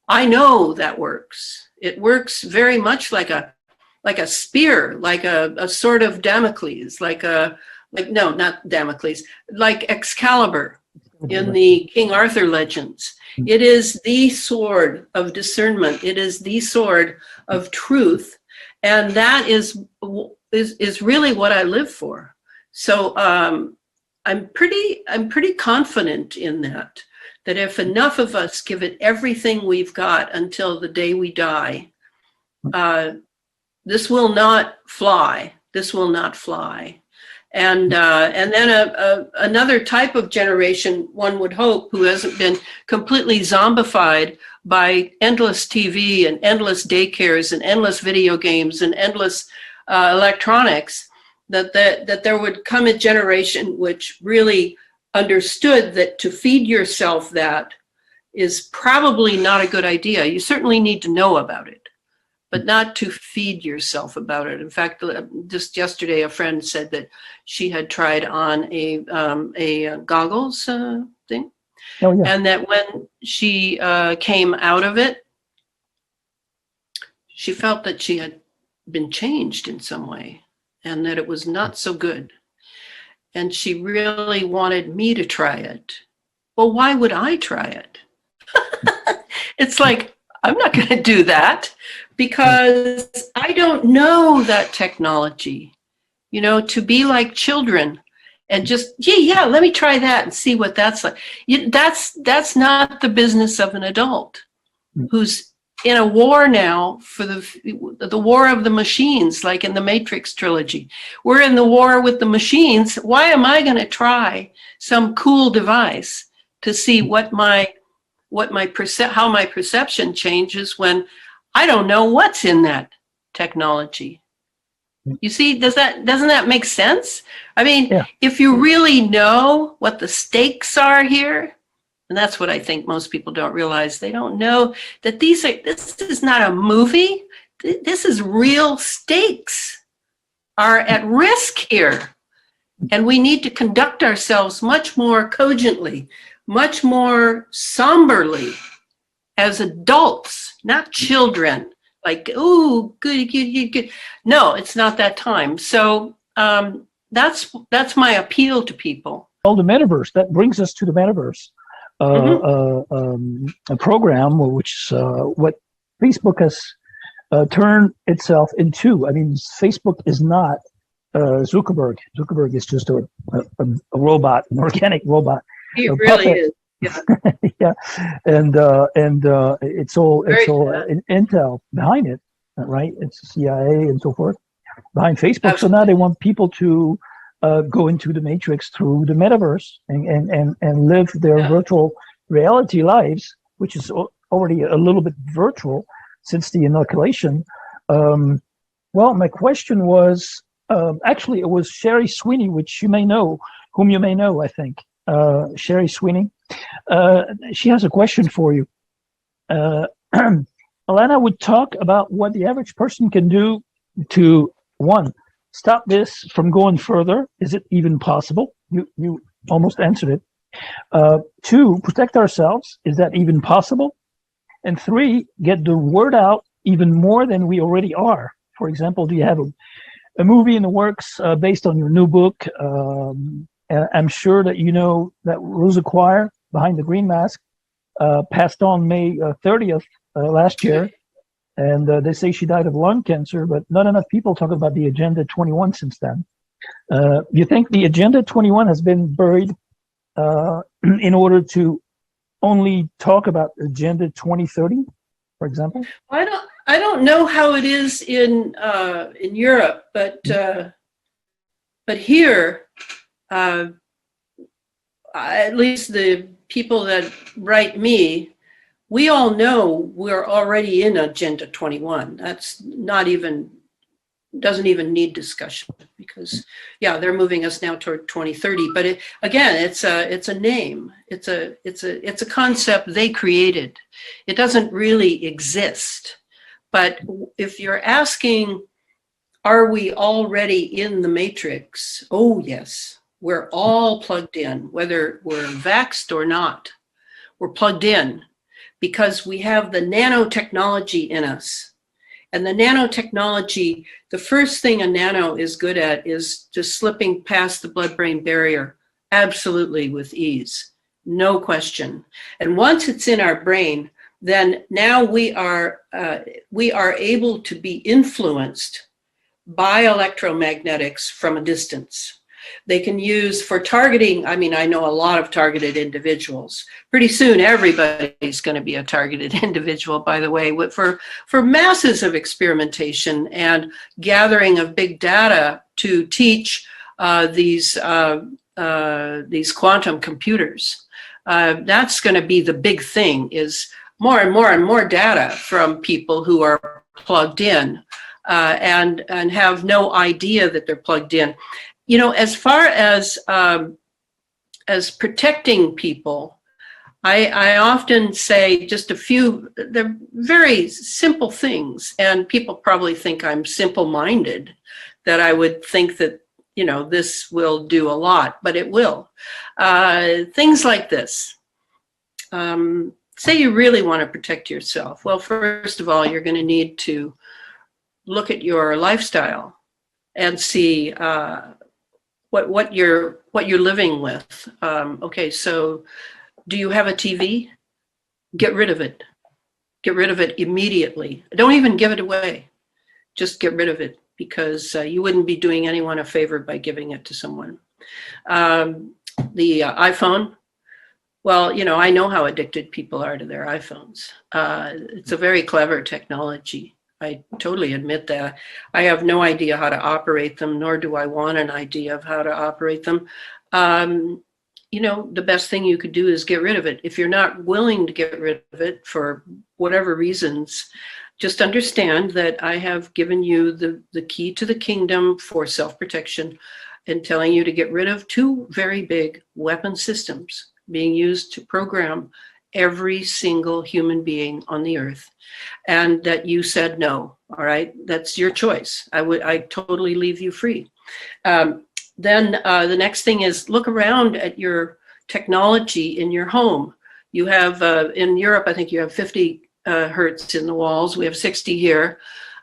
I know that works. It works very much like a spear, like a sword of Damocles, no, not Damocles, like Excalibur in the King Arthur legends. It is the sword of discernment. It is the sword of truth, and that is really what I live for. So I'm pretty confident in that if enough of us give it everything we've got until the day we die, this will not fly. This will not fly. And then another type of generation, one would hope, who hasn't been completely zombified by endless TV and endless daycares and endless video games and endless electronics, that there would come a generation which really understood that to feed yourself that is probably not a good idea. You certainly need to know about it, but not to feed yourself about it. In fact, just yesterday, a friend said that she had tried on a goggles thing, and that when she came out of it, she felt that she had been changed in some way, and that it was not so good. And she really wanted me to try it. Well, why would I try it? It's like, I'm not going to do that because I don't know that technology. You know, to be like children and just, yeah, let me try that and see what that's like. That's not the business of an adult who's in a war now for the war of the machines, like in the Matrix trilogy. We're in the war with the machines. Why am I going to try some cool device to see how my perception changes when I don't know what's in that technology? You see, doesn't that make sense? I mean, if you really know what the stakes are here, and that's what I think most people don't realize. They don't know that this is not a movie. This is real stakes are at risk here. And we need to conduct ourselves much more cogently, much more somberly as adults, not children. Like, oh, good. No, it's not that time. So that's my appeal to people. Well, the metaverse, that brings us to the metaverse. A program which what Facebook has turned itself into. I mean, Facebook is not Zuckerberg. Zuckerberg is just a robot, an organic robot. He really is. Yeah. Yeah, and it's all Intel behind it, right? It's CIA and so forth behind Facebook. Absolutely. So now they want people to go into the matrix through the metaverse and live their virtual reality lives, which is already a little bit virtual since the inoculation. Well, my question was, actually, it was Sherry Sweeney, which you may know, whom you may know, I think. Sherry Sweeney. She has a question for you. Elana would talk about what the average person can do to, one, stop this from going further. Is it even possible? You almost answered it. Two, protect ourselves. Is that even possible? And three, get the word out even more than we already are. For example, do you have a movie in the works based on your new book? I'm sure that you know that Rosa Quire, behind the green mask, passed on May 30th last year. And they say she died of lung cancer, but not enough people talk about the Agenda 21 since then. You think the Agenda 21 has been buried in order to only talk about Agenda 2030, for example? I don't know how it is in Europe, but here, at least the people that write me, we all know we're already in Agenda 21. That's doesn't even need discussion because, they're moving us now toward 2030. But it's a name. It's a concept they created. It doesn't really exist. But if you're asking, are we already in the matrix? Oh, yes. We're all plugged in, whether we're vaxxed or not. We're plugged in because we have the nanotechnology in us. And the nanotechnology, the first thing a nano is good at is just slipping past the blood-brain barrier, absolutely with ease, no question. And once it's in our brain, then now we are able to be influenced by electromagnetics from a distance. They can use for targeting. I mean, I know a lot of targeted individuals. Pretty soon, everybody's going to be a targeted individual, by the way, for masses of experimentation and gathering of big data to teach these quantum computers. That's going to be the big thing, is more and more and more data from people who are plugged in and have no idea that they're plugged in. You know, as far as protecting people, I often say just a few, they're very simple things, and people probably think I'm simple-minded, that I would think that, you know, this will do a lot, but it will. Things like this. Say you really want to protect yourself. Well, first of all, you're going to need to look at your lifestyle and see what you're living with. Okay, so do you have a TV? Get rid of it. Get rid of it immediately. Don't even give it away. Just get rid of it, because you wouldn't be doing anyone a favor by giving it to someone. The iPhone. Well, you know, I know how addicted people are to their iPhones. It's a very clever technology. I totally admit that. I have no idea how to operate them, nor do I want an idea of how to operate them. You know, the best thing you could do is get rid of it. If you're not willing to get rid of it for whatever reasons, just understand that I have given you the key to the kingdom for self-protection, and telling you to get rid of 2 very big weapon systems being used to program every single human being on the earth, and that you said no. All right, that's your choice. I totally leave you free. Then the next thing is, look around at your technology in your home. You have, in Europe, I think you have 50 hertz in the walls. We have 60 here.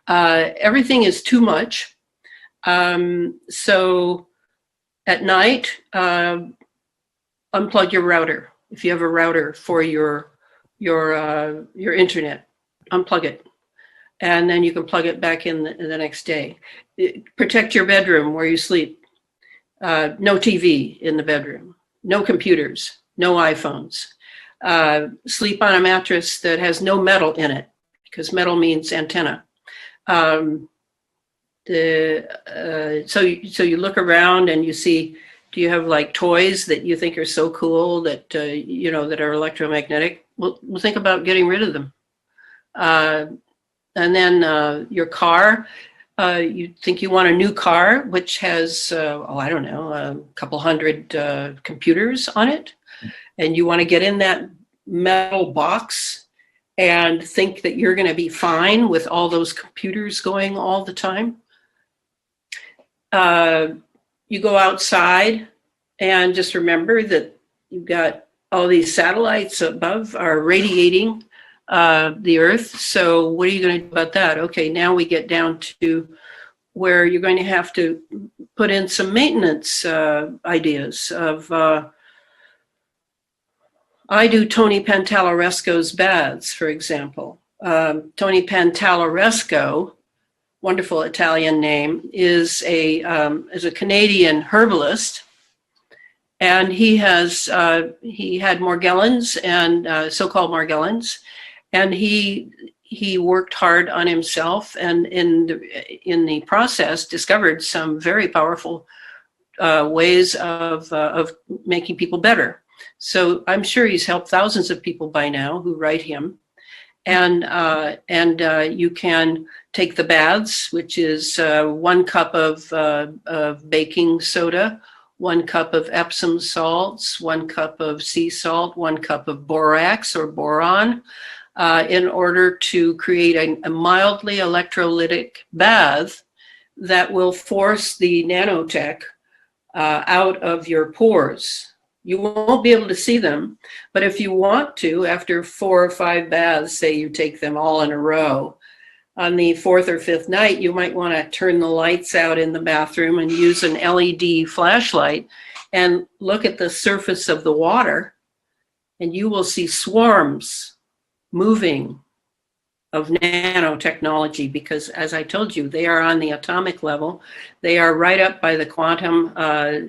Everything is too much. So at night, unplug your router. If you have a router for your internet, unplug it. And then you can plug it back in the next day. Protect your bedroom where you sleep. No TV in the bedroom, no computers, no iPhones. Sleep on a mattress that has no metal in it, because metal means antenna. So you look around and you see, do you have like toys that you think are so cool that, you know, that are electromagnetic? Well, think about getting rid of them. And then your car, you think you want a new car, which has, I don't know, a couple hundred computers on it. And you want to get in that metal box and think that you're going to be fine with all those computers going all the time. You go outside and just remember that you've got all these satellites above are radiating the Earth. So what are you going to do about that? Okay, now we get down to where you're going to have to put in some maintenance ideas of, I do Tony Pantalaresco's baths, for example. Tony Pantalaresco, wonderful Italian name, is a Canadian herbalist, and he had Morgellons and so-called Morgellons, and he worked hard on himself, and in the process discovered some very powerful ways of making people better. So I'm sure he's helped thousands of people by now who write him. And you can take the baths, which is 1 cup of baking soda, 1 cup of Epsom salts, 1 cup of sea salt, 1 cup of borax or boron, in order to create a mildly electrolytic bath that will force the nanotech out of your pores. You won't be able to see them, but if you want to, after 4 or 5 baths, say you take them all in a row, on the 4th or 5th night, you might want to turn the lights out in the bathroom and use an LED flashlight and look at the surface of the water, and you will see swarms moving of nanotechnology, because as I told you, they are on the atomic level. They are right up by the quantum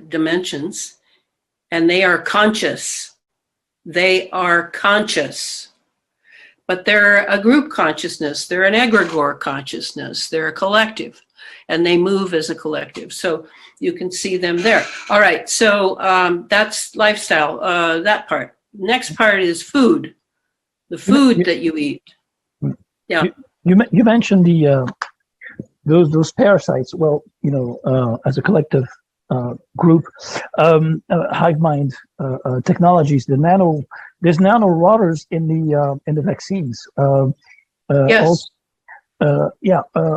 dimensions. And they are conscious. They are conscious. But they're a group consciousness. They're an egregore consciousness. They're a collective. And they move as a collective. So you can see them there. All right, so that's lifestyle, that part. Next part is food. The food that you eat. Yeah. You mentioned those parasites. Well, you know, as a collective group, hive mind technologies, the there's nanorotters in the vaccines. Yes.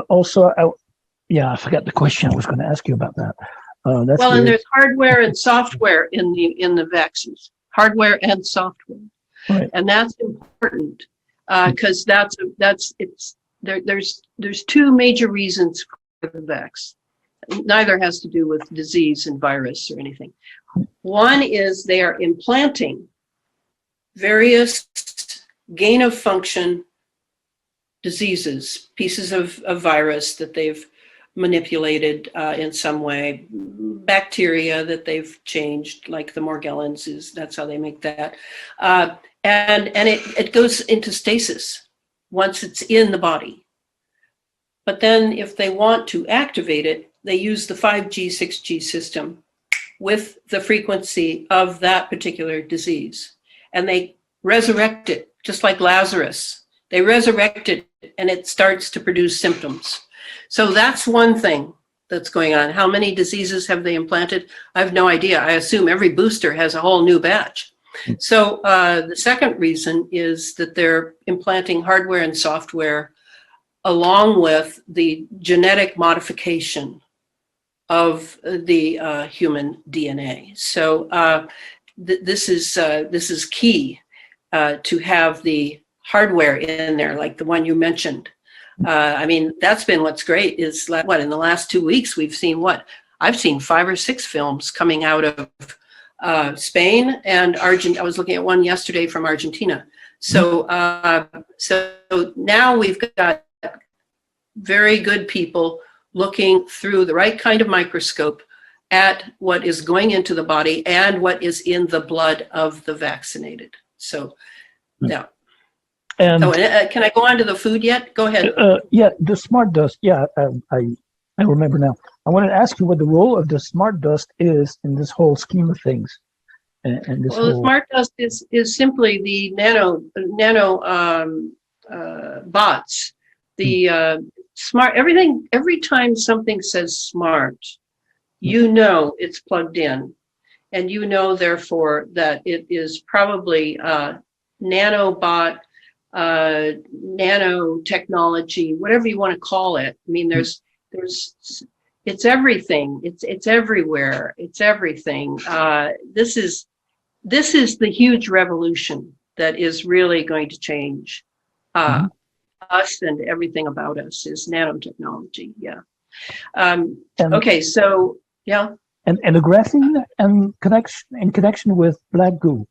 Also, I forgot the question I was going to ask you about that. That's Well, weird. and there's hardware and software in the vaccines. Hardware and software, Right. and that's important because there's two major reasons for the vax. Neither has to do with disease and virus or anything. One is they are implanting various gain of function diseases, pieces of virus that they've manipulated in some way, bacteria that they've changed, like the Morgellons, that's how they make that. And it goes into stasis once it's in the body. But then if they want to activate it, they use the 5G, 6G system with the frequency of that particular disease. And they resurrect it, just like Lazarus. They resurrect it and it starts to produce symptoms. So that's one thing that's going on. How many diseases have they implanted? I have no idea. I assume every booster has a whole new batch. So the second reason is that they're implanting hardware and software along with the genetic modification of the human DNA. So this is key to have the hardware in there, like the one you mentioned. I mean, that's been what's great is what in the last 2 weeks we've seen I've seen 5 or 6 films coming out of Spain and Argentina. I was looking at one yesterday from Argentina. So so now we've got very good people looking through the right kind of microscope at what is going into the body and what is in the blood of the vaccinated. So, yeah. And can I go on to the food yet? Go ahead. yeah, the smart dust. Yeah, I remember now. I wanted to ask you what the role of the smart dust is in this whole scheme of things. And this the smart dust is simply the nano bots. The smart, everything, every time something says smart, you know it's plugged in. And you know, therefore, that it is probably nanobot, nanotechnology, whatever you want to call it. I mean, it's everything. It's everywhere. It's everything. This is the huge revolution that is really going to change us and everything about us is nanotechnology. Yeah. Okay. So yeah. And the graphene and connection with black goo.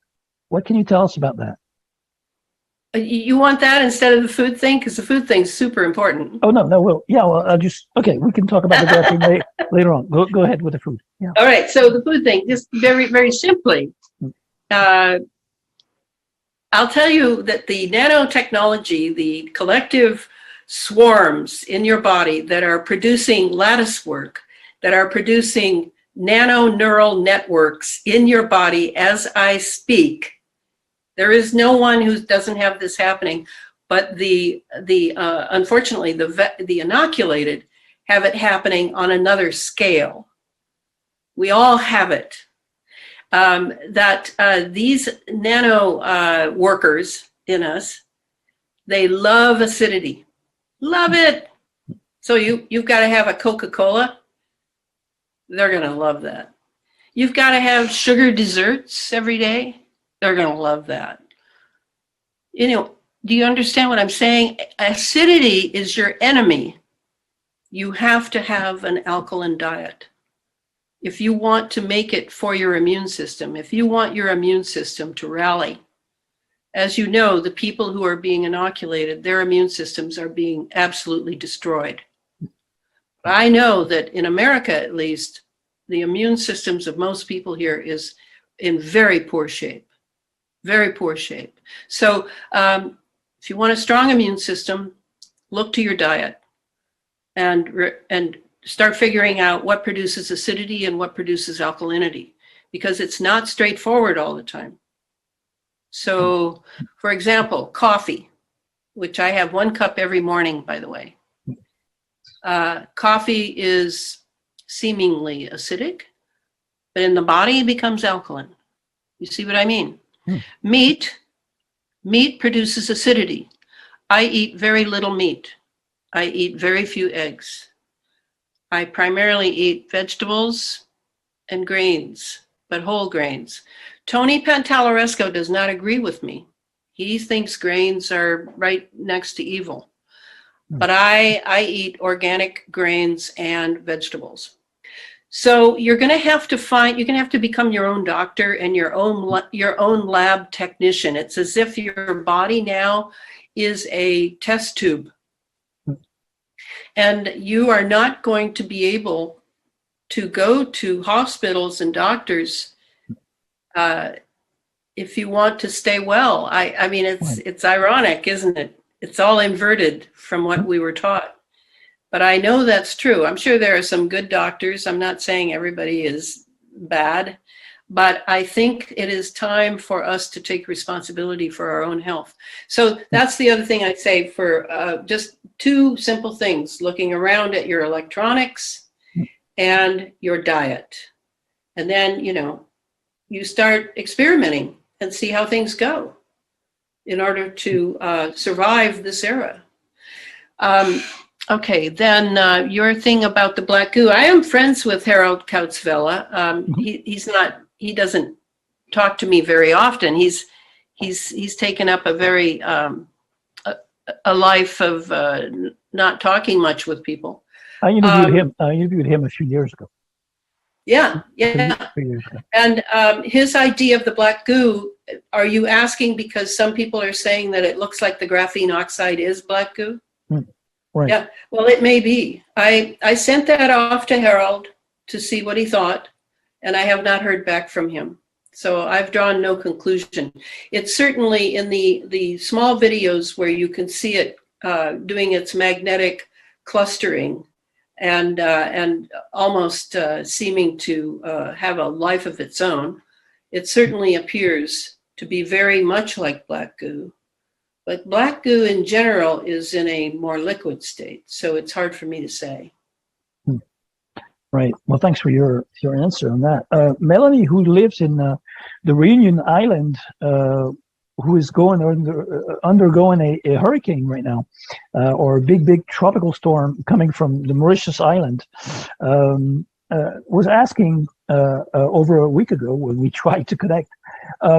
What can you tell us about that? You want that instead of the food thing? Because the food thing's super important. Oh, no, well, I'll just, okay, we can talk about the graphene later on. Go ahead with the food. Yeah. All right, so the food thing, just very, very simply, I'll tell you that the nanotechnology, the collective swarms in your body that are producing lattice work, that are producing nano neural networks in your body as I speak. There is no one who doesn't have this happening, but unfortunately the inoculated have it happening on another scale. We all have it. These nano workers in us, they love acidity, love it. So you've got to have a Coca-Cola. They're going to love that. You've got to have sugar desserts every day. They're going to love that. You know, do you understand what I'm saying? Acidity is your enemy. You have to have an alkaline diet. If you want to make it for your immune system, if you want your immune system to rally, as you know, the people who are being inoculated, their immune systems are being absolutely destroyed. But I know that in America, at least, the immune systems of most people here is in very poor shape. Very poor shape. So if you want a strong immune system, look to your diet and start figuring out what produces acidity and what produces alkalinity, because it's not straightforward all the time. So, for example, coffee, which I have 1 cup every morning, by the way. Coffee is seemingly acidic, but in the body it becomes alkaline. You see what I mean? Meat Meat produces acidity. I eat very little meat. I eat very few eggs. I primarily eat vegetables and grains, but whole grains. Tony Pantalaresco does not agree with me. He thinks grains are right next to evil. But I eat organic grains and vegetables. So you're going to have to become your own doctor and your own lab technician. It's as if your body now is a test tube. And you are not going to be able to go to hospitals and doctors if you want to stay well. I mean, it's ironic, isn't it? It's all inverted from what we were taught. But I know that's true. I'm sure there are some good doctors. I'm not saying everybody is bad, but I think it is time for us to take responsibility for our own health. So that's the other thing I'd say for just two simple things: looking around at your electronics and your diet. And then, you start experimenting and see how things go in order to survive this era. Okay, then your thing about the black goo. I am friends with Harold Kautzvella. He doesn't talk to me very often. He's taken up a very a life of not talking much with people. I interviewed him a few years ago. Yeah. And his idea of the black goo, are you asking because some people are saying that it looks like the graphene oxide is black goo? Right. Yeah, well, it may be. I sent that off to Harold to see what he thought, and I have not heard back from him. So I've drawn no conclusion. It's certainly in the small videos where you can see it doing its magnetic clustering and almost seeming to have a life of its own. It certainly appears to be very much like black goo. But black goo in general is in a more liquid state, so it's hard for me to say. Right. Well, thanks for your answer on that. Melanie, who lives in the Reunion Island, who is undergoing a hurricane right now, or a big tropical storm coming from the Mauritius Island, was asking over a week ago when we tried to connect.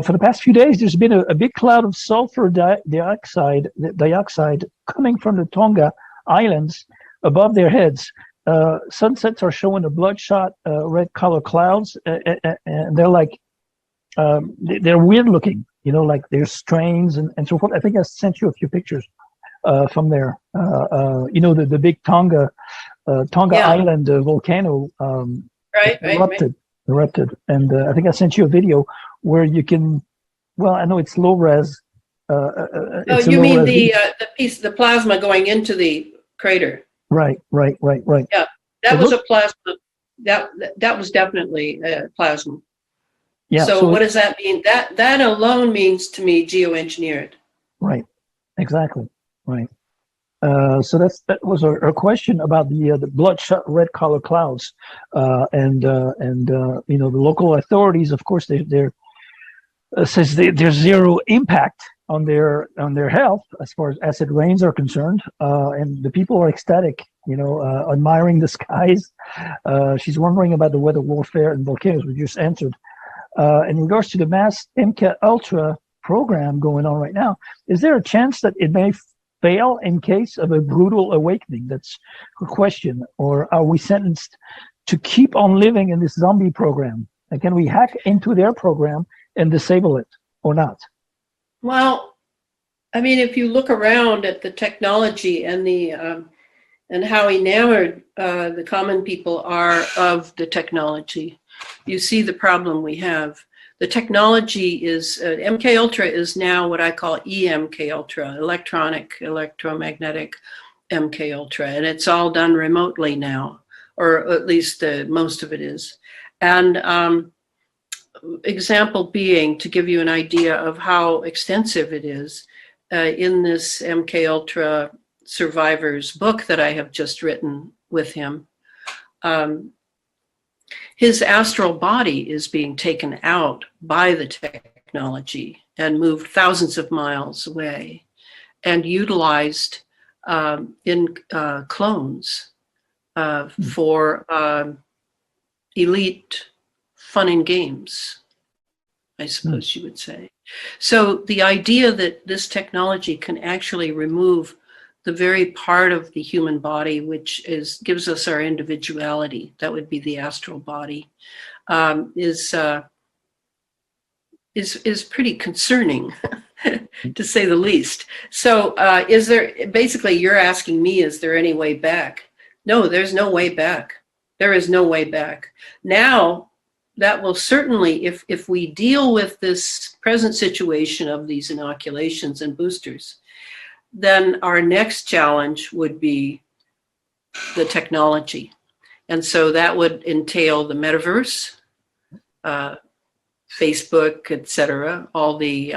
For the past few days, there's been a big cloud of sulfur dioxide coming from the Tonga Islands above their heads. Sunsets are showing a bloodshot red color clouds, and they're like they're weird looking. Like there's strains and so forth. I think I sent you a few pictures from there. The big Tonga Island volcano erupted, and I think I sent you a video where you can. Well, I know it's low res. You mean the plasma going into the crater? Right. Yeah, that was a plasma. That was definitely plasma. Yeah. So what does that mean? That alone means to me geoengineered. Right. Exactly. Right. So that was our question about the bloodshot red color clouds, and the local authorities, of course, they're says there's zero impact on their health as far as acid rains are concerned, and the people are ecstatic, admiring the skies. She's wondering about the weather warfare and volcanoes we just answered. In regards to the mass MK Ultra program going on right now, is there a chance that it may fail in case of a brutal awakening? That's her question. Or are we sentenced to keep on living in this zombie program? And can we hack into their program and disable it or not? Well, I mean, if you look around at the technology and and how enamored the common people are of the technology, you see the problem we have. The technology is, MK Ultra is now what I call EMK Ultra, electromagnetic MK Ultra, and it's all done remotely now, or at least most of it is. And example being, to give you an idea of how extensive it is, in this MK Ultra survivor's book that I have just written with him, his astral body is being taken out by the technology. and moved thousands of miles away and utilized in clones for elite fun and games, I suppose you would say. So the idea that this technology can actually remove the very part of the human body which gives us our individuality, that would be the astral body, is pretty concerning, to say the least. So basically you're asking me, is there any way back? No, there's no way back. There is no way back. Now, that will certainly, if we deal with this present situation of these inoculations and boosters, then our next challenge would be the technology. And so that would entail the metaverse, Facebook, etc., all the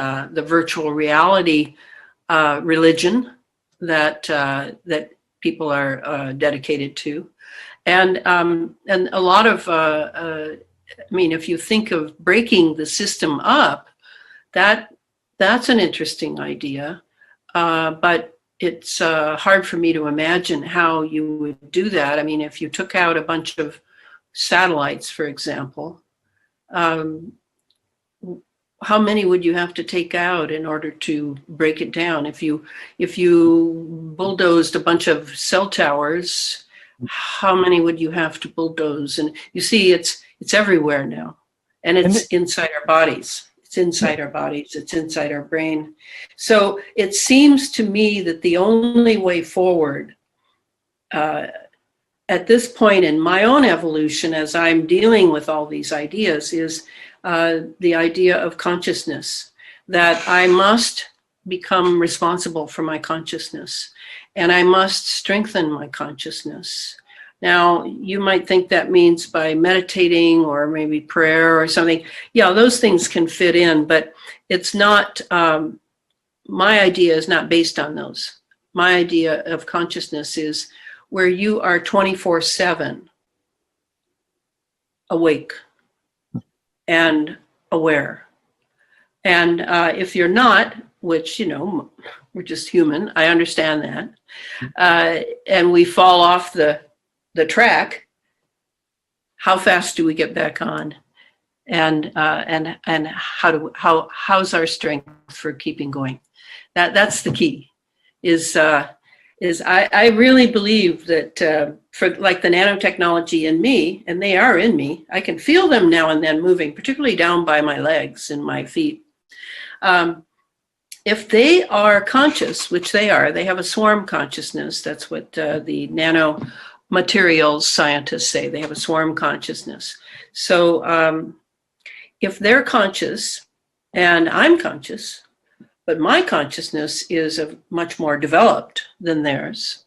virtual reality religion that people are dedicated to, and a lot of I mean, if you think of breaking the system up, that's an interesting idea, but it's hard for me to imagine how you would do that. I mean, if you took out a bunch of satellites, for example, how many would you have to take out in order to break it down? If you bulldozed a bunch of cell towers, how many would you have to bulldoze? And you see, it's everywhere now, and it's inside our bodies. It's inside our bodies. It's inside our brain. So it seems to me that the only way forward at this point in my own evolution, as I'm dealing with all these ideas, is the idea of consciousness, that I must become responsible for my consciousness, and I must strengthen my consciousness. Now, you might think that means by meditating or maybe prayer or something. Yeah, those things can fit in, but it's not, my idea is not based on those. My idea of consciousness is where you are 24/7 awake and aware. And if you're not, which, you know, we're just human, I understand that, and we fall off the track, how fast do we get back on? And how's our strength for keeping going? That's the key. Is I really believe that for like the nanotechnology in me, and they are in me, I can feel them now and then moving, particularly down by my legs and my feet. If they are conscious, which they are, they have a swarm consciousness. That's what the nanomaterials scientists say. They have a swarm consciousness. So if they're conscious and I'm conscious, but my consciousness is much more developed than theirs,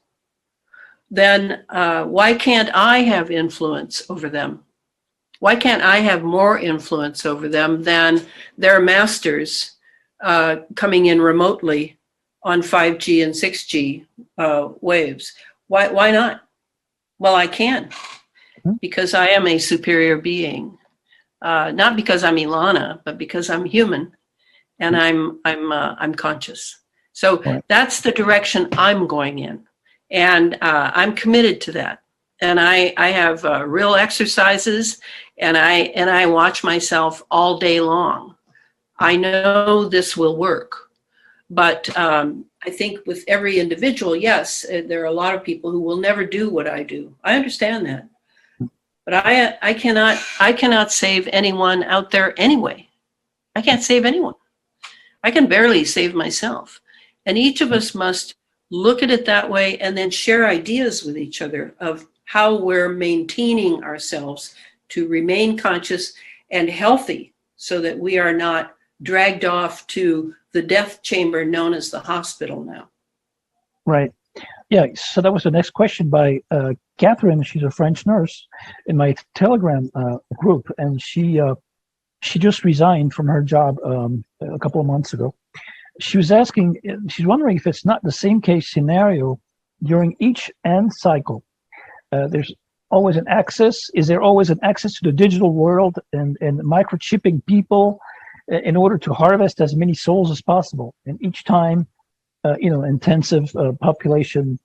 then why can't I have influence over them? Why can't I have more influence over them than their masters coming in remotely on 5G and 6G waves? Why not? Well, I can, because I am a superior being. Not because I'm Elana, but because I'm human. And I'm conscious. So that's the direction I'm going in, and I'm committed to that. And I have real exercises, and I watch myself all day long. I know this will work, but I think with every individual, yes, there are a lot of people who will never do what I do. I understand that, but I cannot save anyone out there anyway. I can't save anyone. I can barely save myself. And each of us must look at it that way and then share ideas with each other of how we're maintaining ourselves to remain conscious and healthy so that we are not dragged off to the death chamber known as the hospital now. Right. Yeah, so that was the next question by Catherine. She's a French nurse in my Telegram group, and she just resigned from her job a couple of months ago. She's wondering if it's not the same case scenario during each end cycle. There's always an access. Is there always an access to the digital world and microchipping people in order to harvest as many souls as possible. And each time, intensive population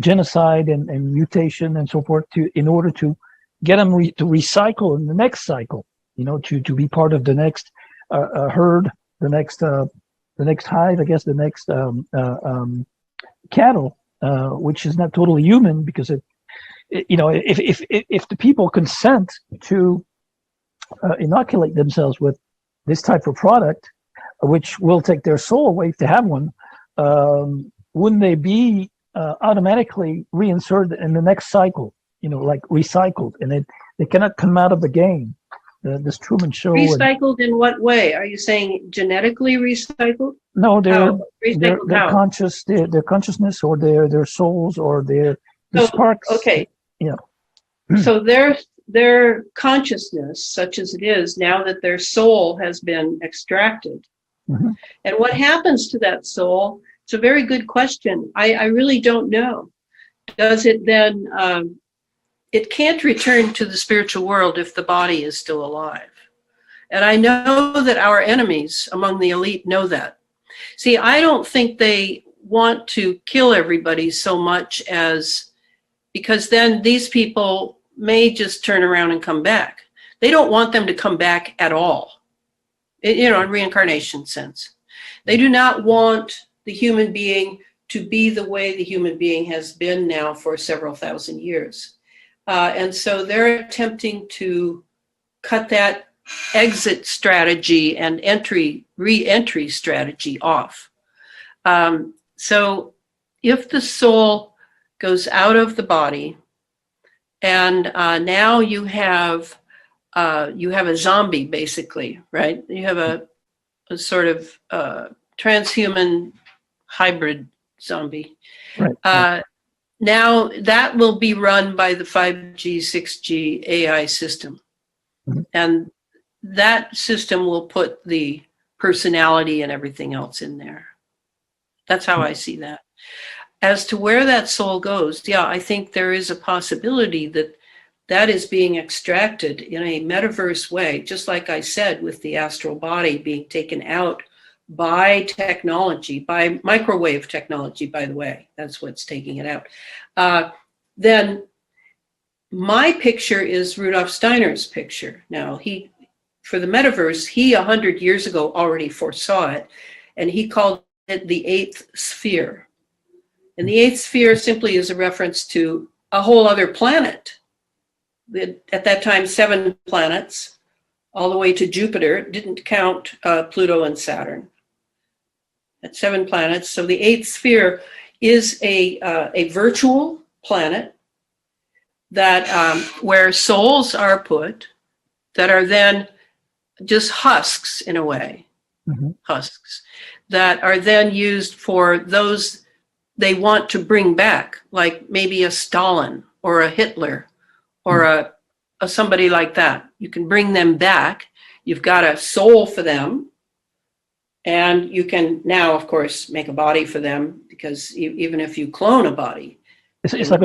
genocide and mutation and so forth, in order to get them to recycle in the next cycle, to be part of the next herd, the next hive, I guess, the next cattle, which is not totally human, because if the people consent to inoculate themselves with this type of product, which will take their soul away if they have one, wouldn't they be automatically reinserted in the next cycle? Like recycled, and they cannot come out of the game. This Truman Show. Recycled in what way? Are you saying genetically recycled? No, their conscious, their consciousness, or their souls, or their sparks. Okay. Yeah. So their consciousness, such as it is, now that their soul has been extracted, mm-hmm. and what happens to that soul? It's a very good question. I really don't know. Does it then? It can't return to the spiritual world if the body is still alive. And I know that our enemies among the elite know that. See, I don't think they want to kill everybody so much as, because then these people may just turn around and come back. They don't want them to come back at all, in reincarnation sense. They do not want the human being to be the way the human being has been now for several thousand years. And so they're attempting to cut that exit strategy and re-entry strategy off. So if the soul goes out of the body, and now you have a zombie, basically, right? You have a sort of transhuman hybrid zombie. Right. Now that will be run by the 5G, 6G AI system. Mm-hmm. And that system will put the personality and everything else in there. That's how I see that. As to where that soul goes, yeah, I think there is a possibility that is being extracted in a metaverse way, just like I said, with the astral body being taken out by technology, by microwave technology, by the way, that's what's taking it out. Then my picture is Rudolf Steiner's picture. Now, for the metaverse, 100 years ago already foresaw it, and he called it the eighth sphere. And the eighth sphere simply is a reference to a whole other planet. At that time, 7 planets, all the way to Jupiter, didn't count Pluto and Saturn. At 7 planets. So the eighth sphere is a virtual planet that where souls are put that are then just husks in a way, mm-hmm. husks that are then used for those they want to bring back, like maybe a Stalin or a Hitler or a somebody like that. You can bring them back. You've got a soul for them. And you can now, of course, make a body for them, because even if you clone a body, it's like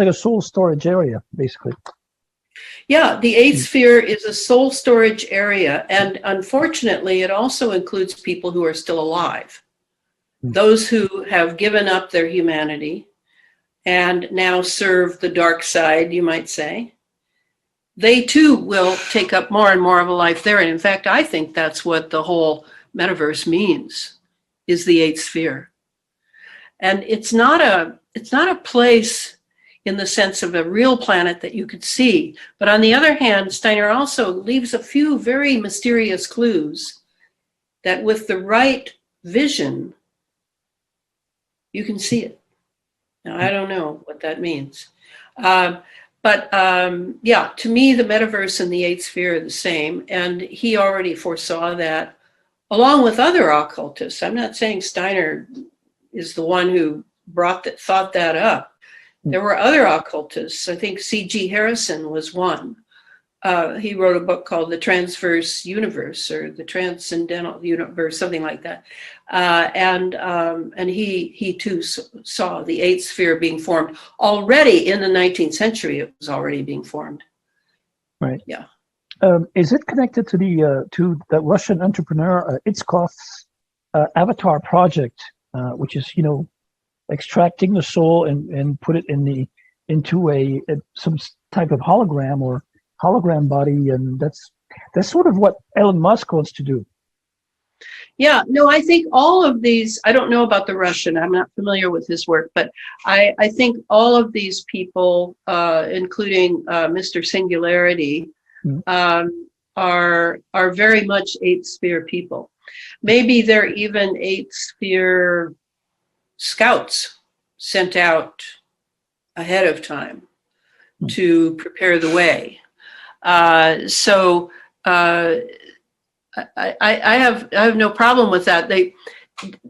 a soul storage area, basically. Yeah, the eighth sphere is a soul storage area, and unfortunately, it also includes people who are still alive, those who have given up their humanity and now serve the dark side, you might say. They too will take up more and more of a life there, and in fact, I think that's what the whole metaverse means, is the eighth sphere. And it's not a place in the sense of a real planet that you could see. But on the other hand, Steiner also leaves a few very mysterious clues that with the right vision, you can see it. Now, I don't know what that means. But to me, the metaverse and the eighth sphere are the same. And he already foresaw that, along with other occultists. I'm not saying Steiner is the one who thought that up. There were other occultists. I think C.G. Harrison was one. He wrote a book called The Transverse Universe, or The Transcendental Universe, something like that. And he too saw the eighth sphere being formed already in the 19th century. It was already being formed. Right. Yeah. Is it connected to the Russian entrepreneur Itzkov's Avatar project, which is extracting the soul and put it into some type of hologram or hologram body, and that's sort of what Elon Musk wants to do. Yeah, no, I think all of these, I don't know about the Russian, I'm not familiar with his work, but I think all of these people, including Mr. Singularity, are very much eighth sphere people. Maybe they're even eighth sphere scouts sent out ahead of time to prepare the way. I have no problem with that.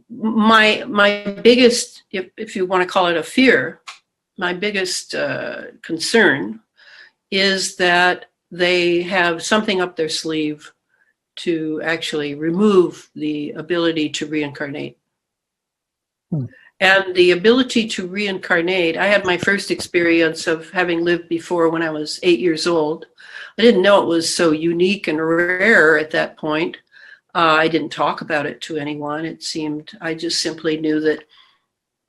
My biggest, if you want to call it a fear, my biggest concern is that they have something up their sleeve to actually remove the ability to reincarnate. And the ability to reincarnate, I had my first experience of having lived before when I was 8 years old. I didn't know it was so unique and rare at that point. I didn't talk about it to anyone. It seemed, I just simply knew that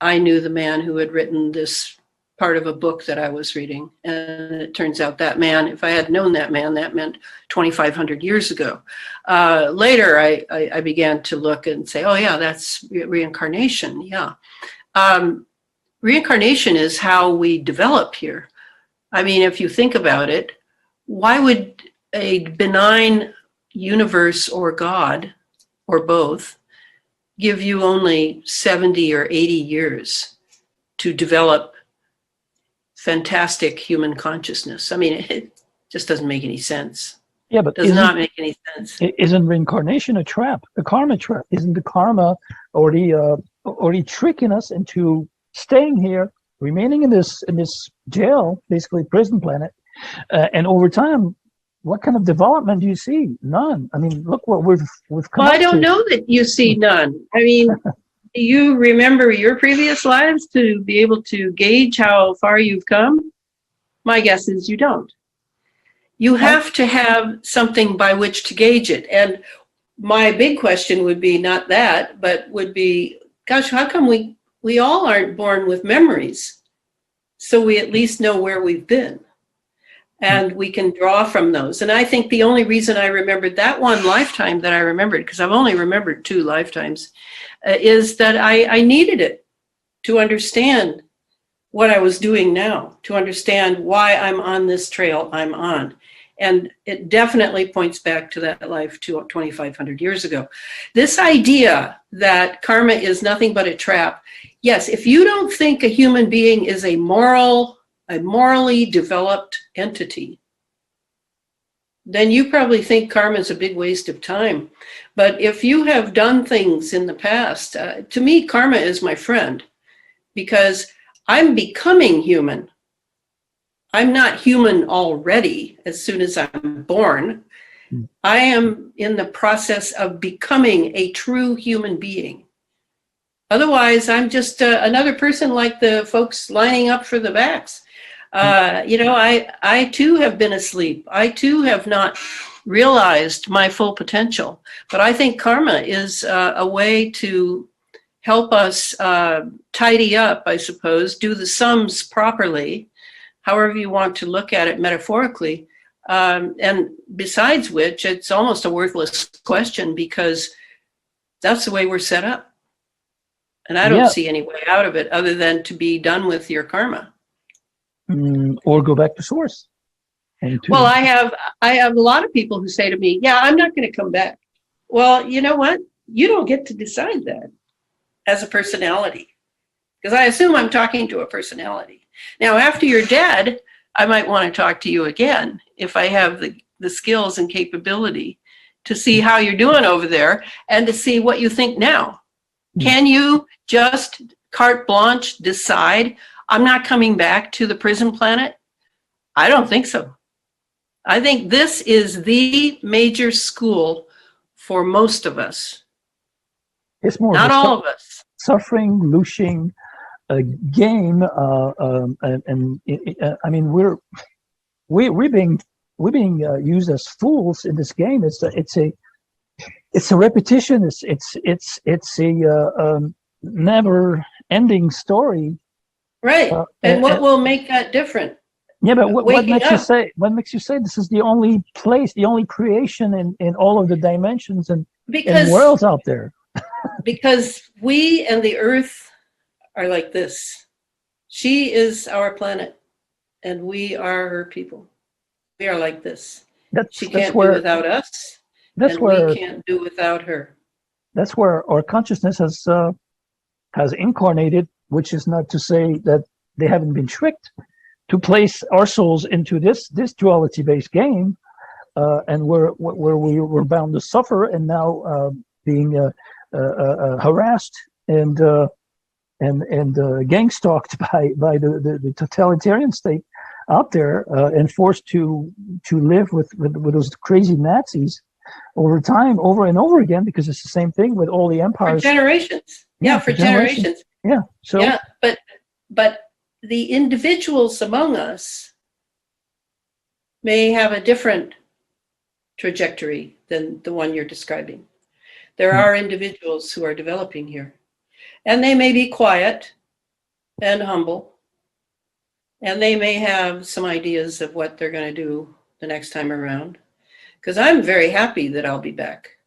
I knew the man who had written this part of a book that I was reading. And it turns out that man, if I had known that man, that meant 2,500 years ago. Later, I began to look and say, oh yeah, that's reincarnation, yeah. Reincarnation is how we develop here. I mean, if you think about it, why would a benign universe or God, or both, give you only 70 or 80 years to develop fantastic human consciousness? I mean, it just doesn't make any sense. Yeah, but it does not make any sense. Isn't reincarnation a trap, a karma trap? Isn't the karma already tricking us into staying here, remaining in this jail, basically prison planet, and over time, what kind of development do you see? None. I mean, look what we've come. Well, I don't know that you see none. I mean, do you remember your previous lives to be able to gauge how far you've come? My guess is you don't. You have to have something by which to gauge it. And my big question would be not that, but would be, gosh, how come we all aren't born with memories? So we at least know where we've been. And we can draw from those. And I think the only reason I remembered that one lifetime that I remembered, because I've only remembered 2 lifetimes, is that I needed it to understand what I was doing now, to understand why I'm on this trail I'm on. And it definitely points back to that life 2,500 years ago. This idea that karma is nothing but a trap. Yes, if you don't think a human being is a morally developed entity, then you probably think karma is a big waste of time. But if you have done things in the past, to me, karma is my friend, because I'm becoming human. I'm not human already as soon as I'm born. I am in the process of becoming a true human being. Otherwise, I'm just another person like the folks lining up for the vax. I too have been asleep. I too have not realized my full potential. But I think karma is a way to help us tidy up, I suppose, do the sums properly, however you want to look at it metaphorically. And besides which, it's almost a worthless question, because that's the way we're set up. And I don't see any way out of it other than to be done with your karma. Or go back to source. Well, I have a lot of people who say to me, yeah, I'm not going to come back. Well, you know what? You don't get to decide that as a personality, because I assume I'm talking to a personality. Now, after you're dead, I might want to talk to you again if I have the skills and capability to see how you're doing over there and to see what you think now. Can you just carte blanche decide, I'm not coming back to the prison planet? I don't think so. I think this is the major school for most of us. It's more not all of us. Suffering, looshing, game, I mean, we're being used as fools in this game. It's a repetition. It's a never-ending story. Right. And what will make that different? Yeah, but what makes you up. say? What makes you say this is the only place, the only creation in all of the dimensions and worlds out there? Because we and the Earth are like this. She is our planet, and we are her people. We are like this. She can't do without us, and we can't do without her. That's where our consciousness has incarnated, which is not to say that they haven't been tricked to place our souls into this duality-based game, and where we were bound to suffer, and now being harassed and gang stalked by the totalitarian state out there, and forced to live with those crazy Nazis over time, over and over again, because it's the same thing with all the empires. For generations. Yeah, for generations. Yeah. So yeah, but the individuals among us may have a different trajectory than the one you're describing. There are individuals who are developing here, and they may be quiet and humble, and they may have some ideas of what they're going to do the next time around. Because I'm very happy that I'll be back.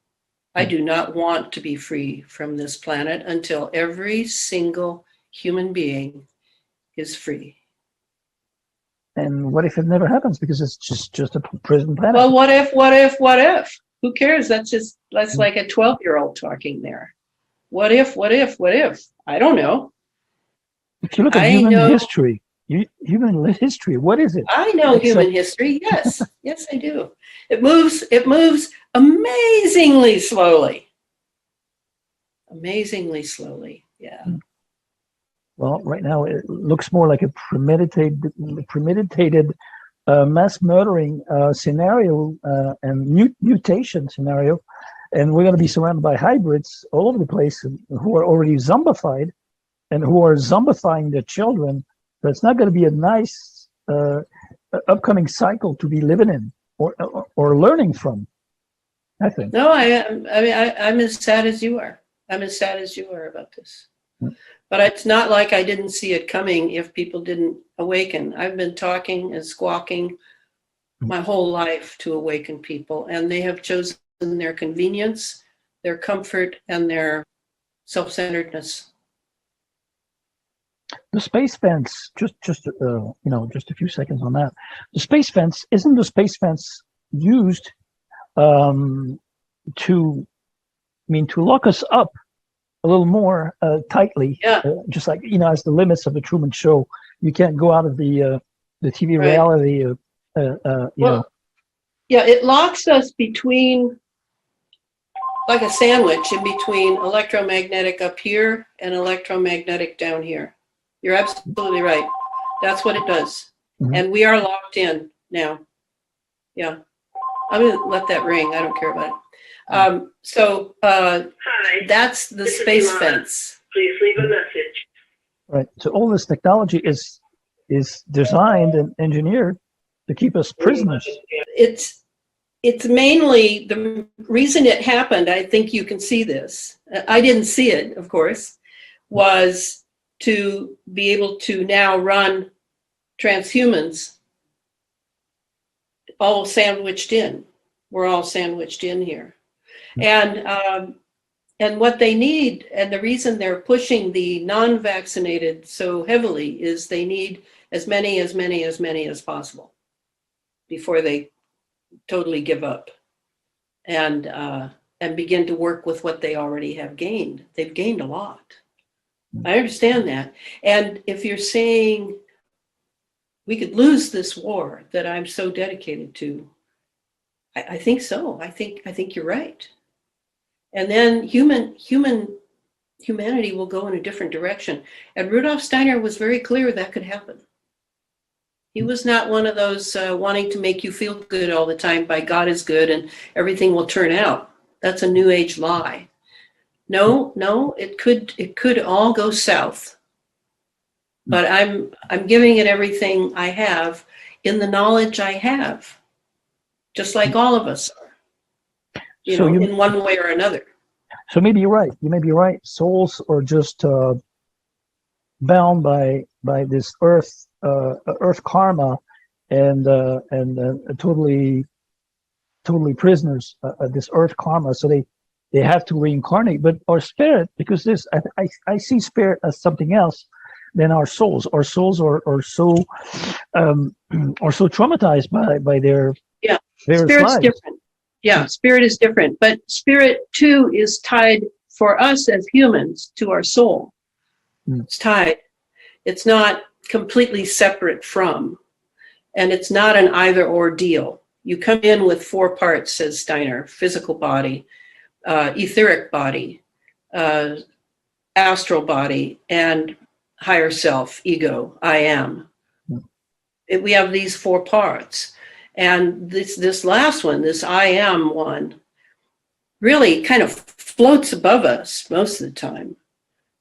I do not want to be free from this planet until every single human being is free. And what if it never happens because it's just a prison planet? Well, what if? Who cares? That's like a 12-year-old talking there. What if? I don't know. If you look at human history, what is it? I know human history. Yes, yes, I do. It moves amazingly slowly. Amazingly slowly. Yeah. Well, right now it looks more like a premeditated mass murdering scenario and mutation scenario, and we're going to be surrounded by hybrids all over the place who are already zombified and who are zombifying their children. So it's not going to be a nice upcoming cycle to be living in or learning from, I think. No, I'm as sad as you are. I'm as sad as you are about this. But it's not like I didn't see it coming if people didn't awaken. I've been talking and squawking my whole life to awaken people, and they have chosen their convenience, their comfort, and their self-centeredness. The space fence, just a few seconds on that. The space fence, isn't the space fence used to lock us up a little more tightly? Yeah. Just like, as the limits of the Truman Show, you can't go out of the TV reality. Yeah, it locks us between, like a sandwich, in between electromagnetic up here and electromagnetic down here. You're absolutely right. That's what it does. Mm-hmm. And we are locked in now. Yeah. I'm going to let that ring. I don't care about it. Hi, that's the space fence. Please leave a message. Right. So all this technology is designed and engineered to keep us prisoners. It's mainly the reason it happened. I think you can see this. I didn't see it, of course, was to be able to now run transhumans all sandwiched in. We're all sandwiched in here. And what they need, and the reason they're pushing the non-vaccinated so heavily, is they need as many as possible before they totally give up and begin to work with what they already have gained. They've gained a lot. I understand that. And if you're saying we could lose this war that I'm so dedicated to, I think so. I think you're right. And then humanity will go in a different direction. And Rudolf Steiner was very clear that could happen. He was not one of those wanting to make you feel good all the time by God is good and everything will turn out. That's a New Age lie. No, it could all go south. But I'm giving it everything I have in the knowledge I have. just like all of us are, in one way or another. So maybe you're right. You may be right. Souls are just bound by this earth karma, and totally prisoners of this earth karma. So they have to reincarnate. But our spirit, because I see spirit as something else than our souls. Our souls are so traumatized by their spirit's lives. different. Yeah, spirit is different, but spirit too is tied for us as humans to our soul. It's tied. It's not completely separate from, and it's not an either or deal. You come in with 4 parts, says Steiner: physical body, etheric body, astral body, and higher self, ego, I am. We have these 4 parts. And this last one, this I am one, really kind of floats above us most of the time.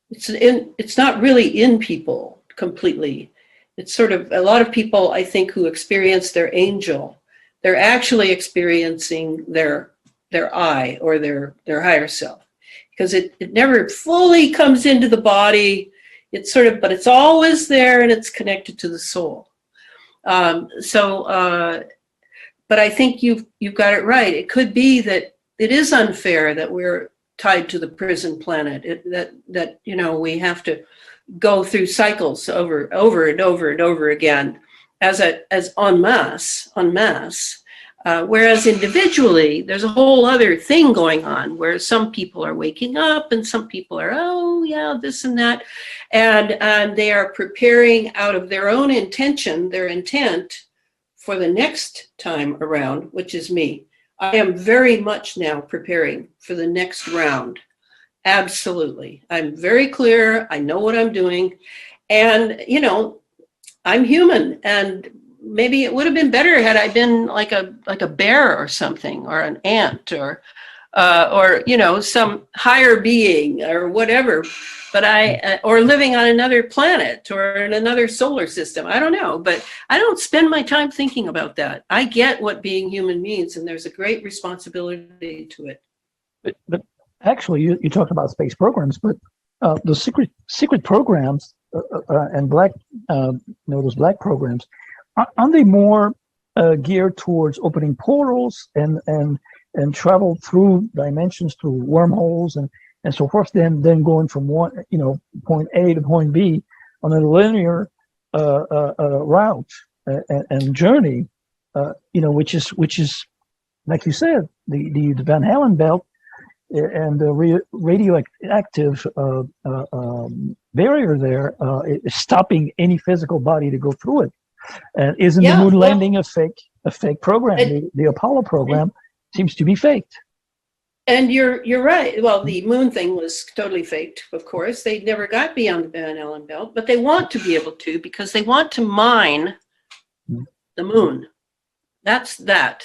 It's not really in people completely. It's sort of, a lot of people, I think, who experience their angel, they're actually experiencing their I, or their higher self, because it never fully comes into the body. It's sort of, but it's always there, and it's connected to the soul. But I think you've got it right. It could be that it is unfair that we're tied to the prison planet. That we have to go through cycles over and over and over again, as en masse. Whereas individually, there's a whole other thing going on, where some people are waking up and some people are, oh yeah, this and that, and they are preparing out of their own intention, their intent, for the next time around, which is me. I am very much now preparing for the next round. Absolutely. I'm very clear. I know what I'm doing. And, I'm human. And maybe it would have been better had I been like a bear or something, or an ant, or some higher being or whatever. But or living on another planet or in another solar system. I don't know, but I don't spend my time thinking about that. I get what being human means, and there's a great responsibility to it. But actually, you talked about space programs, but the secret programs and black, those black programs, aren't they more geared towards opening portals and travel through dimensions, through wormholes and so forth, then going from one, point A to point B on a linear route and journey, which is like you said, the Van Allen belt and the radioactive barrier there is stopping any physical body to go through it. And isn't the moon landing a fake program? The Apollo program seems to be faked. And you're right. Well, the moon thing was totally faked, of course. They never got beyond the Van Allen belt, but they want to be able to, because they want to mine the moon. That's the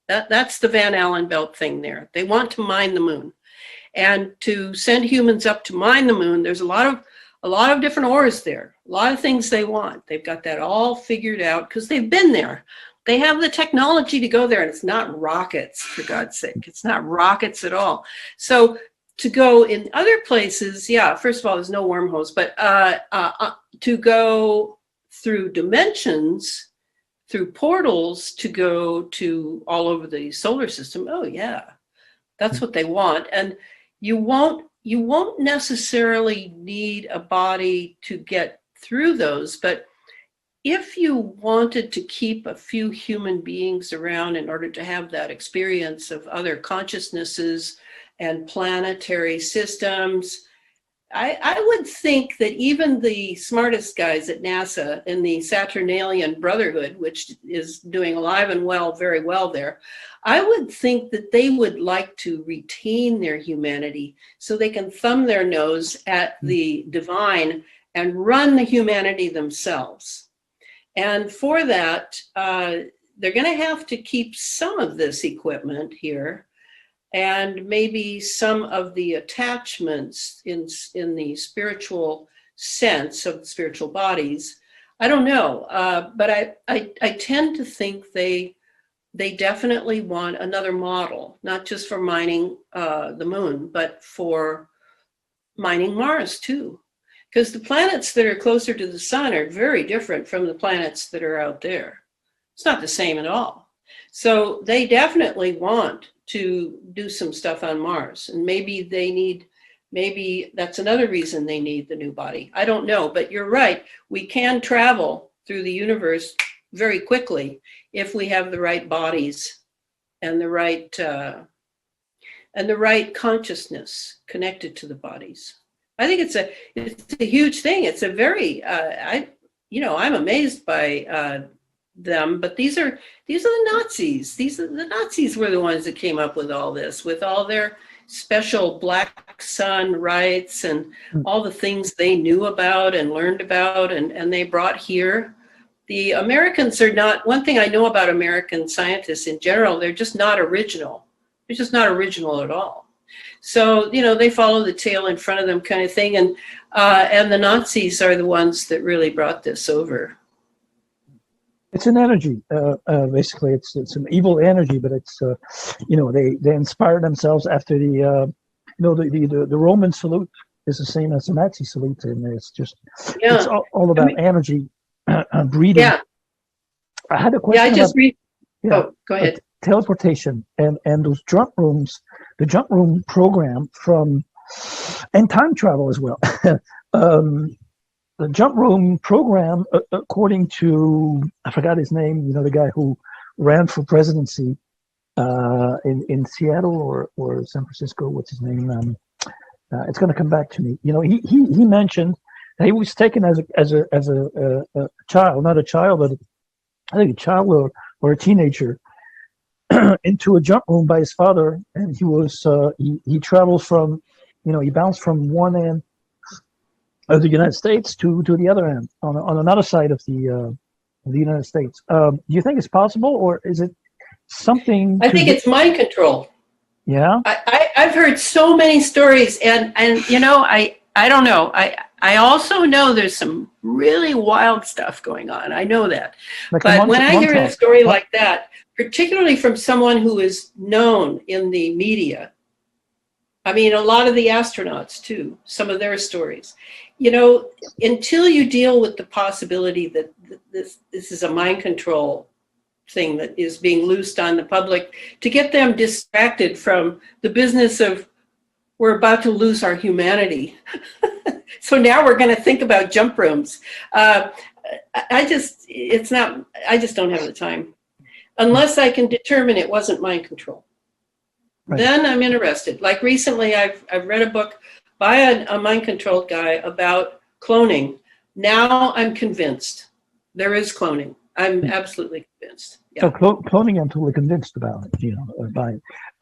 Van Allen belt thing there. They want to mine the moon. And to send humans up to mine the moon, there's a lot of different ores there, a lot of things they want. They've got that all figured out because they've been there. They have the technology to go there, and it's not rockets, for God's sake. It's not rockets at all. So to go in other places, first of all, there's no wormholes, but to go through dimensions, through portals, to go to all over the solar system, that's what they want. And you won't necessarily need a body to get through those, but if you wanted to keep a few human beings around in order to have that experience of other consciousnesses and planetary systems, I would think that even the smartest guys at NASA in the Saturnalian Brotherhood, which is doing alive and well, very well there, I would think that they would like to retain their humanity so they can thumb their nose at the divine and run the humanity themselves. And for that, they're going to have to keep some of this equipment here, and maybe some of the attachments in the spiritual sense of spiritual bodies. I don't know, but I tend to think they they definitely want another model, not just for mining the moon, but for mining Mars too. Because the planets that are closer to the sun are very different from the planets that are out there. It's not the same at all. So they definitely want to do some stuff on Mars. And maybe that's another reason they need the new body. I don't know, but you're right. We can travel through the universe very quickly if we have the right bodies and the right consciousness connected to the bodies. I think it's a huge thing. It's a very I'm amazed by them, but these are the Nazis. The Nazis were the ones that came up with all this, with all their special black sun rights and all the things they knew about and learned about, and they brought here. The Americans are not, one thing I know about American scientists in general, they're just not original. They're just not original at all. So, they follow the tail in front of them kind of thing. And the Nazis are the ones that really brought this over. It's an energy, basically. It's an evil energy, but it's, they inspired themselves after the Roman salute is the same as the Nazi salute. And it's just, it's all about energy breeding. Yeah. I had a question. Yeah, I just read. Oh, go ahead. Teleportation and those jump rooms, the jump room program and time travel as well. The jump room program, according to, I forgot his name, the guy who ran for presidency in Seattle or San Francisco, what's his name? It's going to come back to me. He mentioned that he was taken as a child, not a child, but I think a child or a teenager, into a jump room by his father, and he was he traveled from, he bounced from one end of the United States to the other end on another side of the United States. Do you think it's possible, or is it something? I think it's mind control. Yeah, I've heard so many stories, and I don't know. I also know there's some really wild stuff going on. I know that, but when I hear a story like that, particularly from someone who is known in the media, I mean, a lot of the astronauts too, some of their stories, until you deal with the possibility that this is a mind control thing that is being loosed on the public to get them distracted from the business of, we're about to lose our humanity. So now we're going to think about jump rooms. I just don't have the time. Unless I can determine it wasn't mind control. Right. Then I'm interested. Like recently, I've read a book by a mind-controlled guy about cloning. Now I'm convinced there is cloning. I'm absolutely convinced. Yeah. So cloning, I'm totally convinced about it.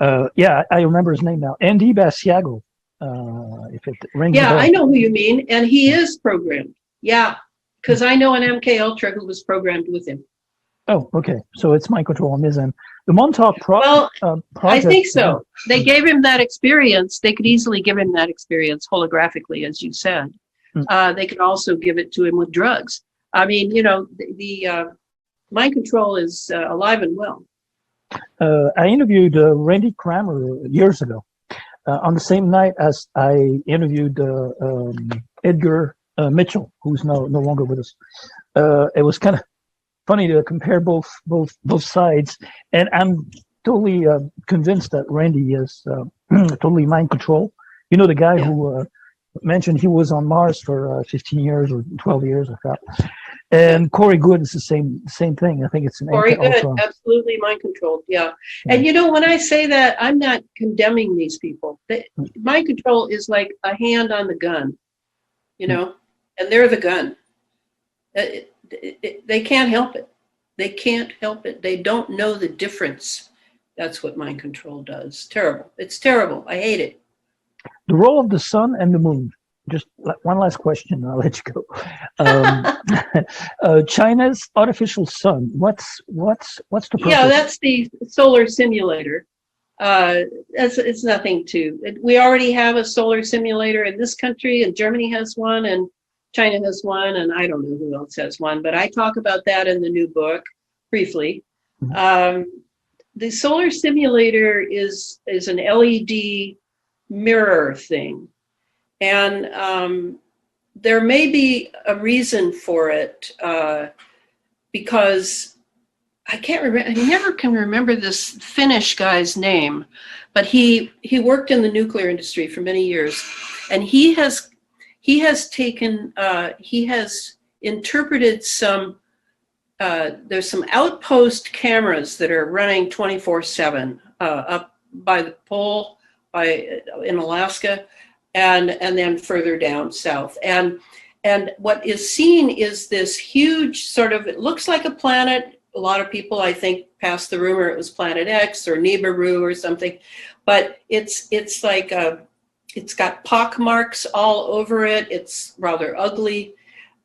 I remember his name now, Andy Basiago. If it rings. Yeah, I know who you mean, and he is programmed. Yeah, because I know an MK Ultra who was programmed with him. Oh, okay. So it's mind control on his end. The Montauk project. I think so. They gave him that experience. They could easily give him that experience holographically, as you said. They could also give it to him with drugs. I mean, the mind control is alive and well. I interviewed Randy Kramer years ago on the same night as I interviewed Edgar Mitchell, who's no longer with us. It was kind of funny to compare both sides, and I'm totally convinced that Randy is totally mind control. The guy who mentioned he was on Mars for 15 years or 12 years, I thought. And Corey Good is the same thing. I think it's an Corey Good, absolutely mind controlled. Yeah. And when I say that, I'm not condemning these people. Mind control is like a hand on the gun, and they're the gun. They can't help it. They can't help it. They don't know the difference. That's what mind control does. Terrible. It's terrible. I hate it. The role of the sun and the moon. Just one last question, and I'll let you go. China's artificial sun. What's the purpose? Yeah, that's the solar simulator. It's nothing to. We already have a solar simulator in this country, and Germany has one, and China has one, and I don't know who else has one, but I talk about that in the new book briefly. the solar simulator is an LED mirror thing. And there may be a reason for it because I can't remember, I never can remember this Finnish guy's name, but he worked in the nuclear industry for many years, and he has interpreted some, there's some outpost cameras that are running 24/7 up by the pole in Alaska, and then further down south. And what is seen is this huge sort of, it looks like a planet. A lot of people, I think, passed the rumor it was Planet X or Nibiru or something, but it's like it's got pock marks all over it. It's rather ugly,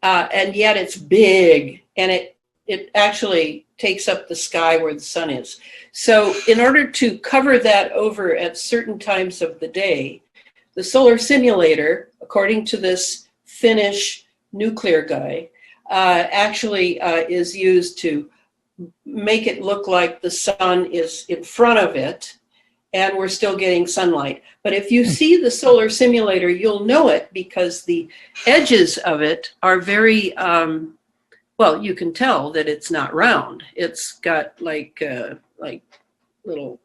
and yet it's big, and it actually takes up the sky where the sun is. So in order to cover that over at certain times of the day, the solar simulator, according to this Finnish nuclear guy, actually is used to make it look like the sun is in front of it and we're still getting sunlight. But if you see the solar simulator, you'll know it because the edges of it are very, well, you can tell that it's not round. It's got like little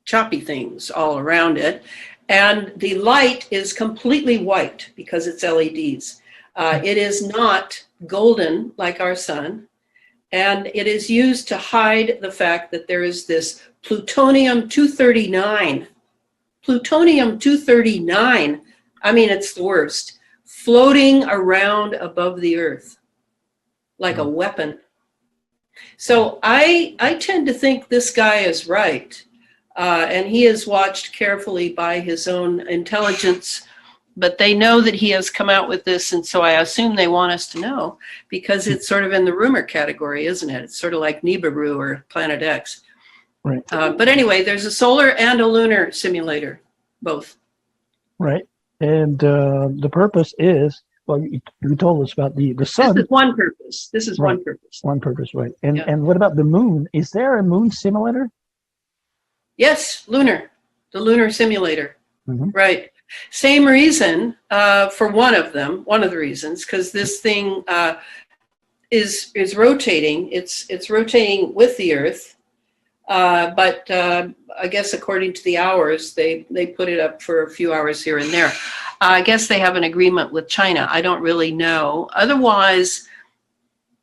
choppy things all around it. And the light is completely white because it's LEDs. It is not golden like our sun. And it is used to hide the fact that there is this plutonium-239. Plutonium-239, I mean, it's the worst, floating around above the Earth like a weapon. So I tend to think this guy is right. And he is watched carefully by his own intelligence, but they know that he has come out with this, and so I assume they want us to know because it's sort of in the rumor category, isn't it? It's sort of like Nibiru or Planet X. Right. But anyway, there's a solar and a lunar simulator, both. Right. And the purpose is, well, you told us about the sun. This is one purpose. This is right. one purpose. One purpose, right. And what about the moon? Is there a moon simulator? Yes, lunar, the lunar simulator, right. Same reason for one of the reasons, because this thing is rotating. It's rotating with the Earth, but I guess according to the hours, they put it up for a few hours here and there. I guess they have an agreement with China. I don't really know. Otherwise,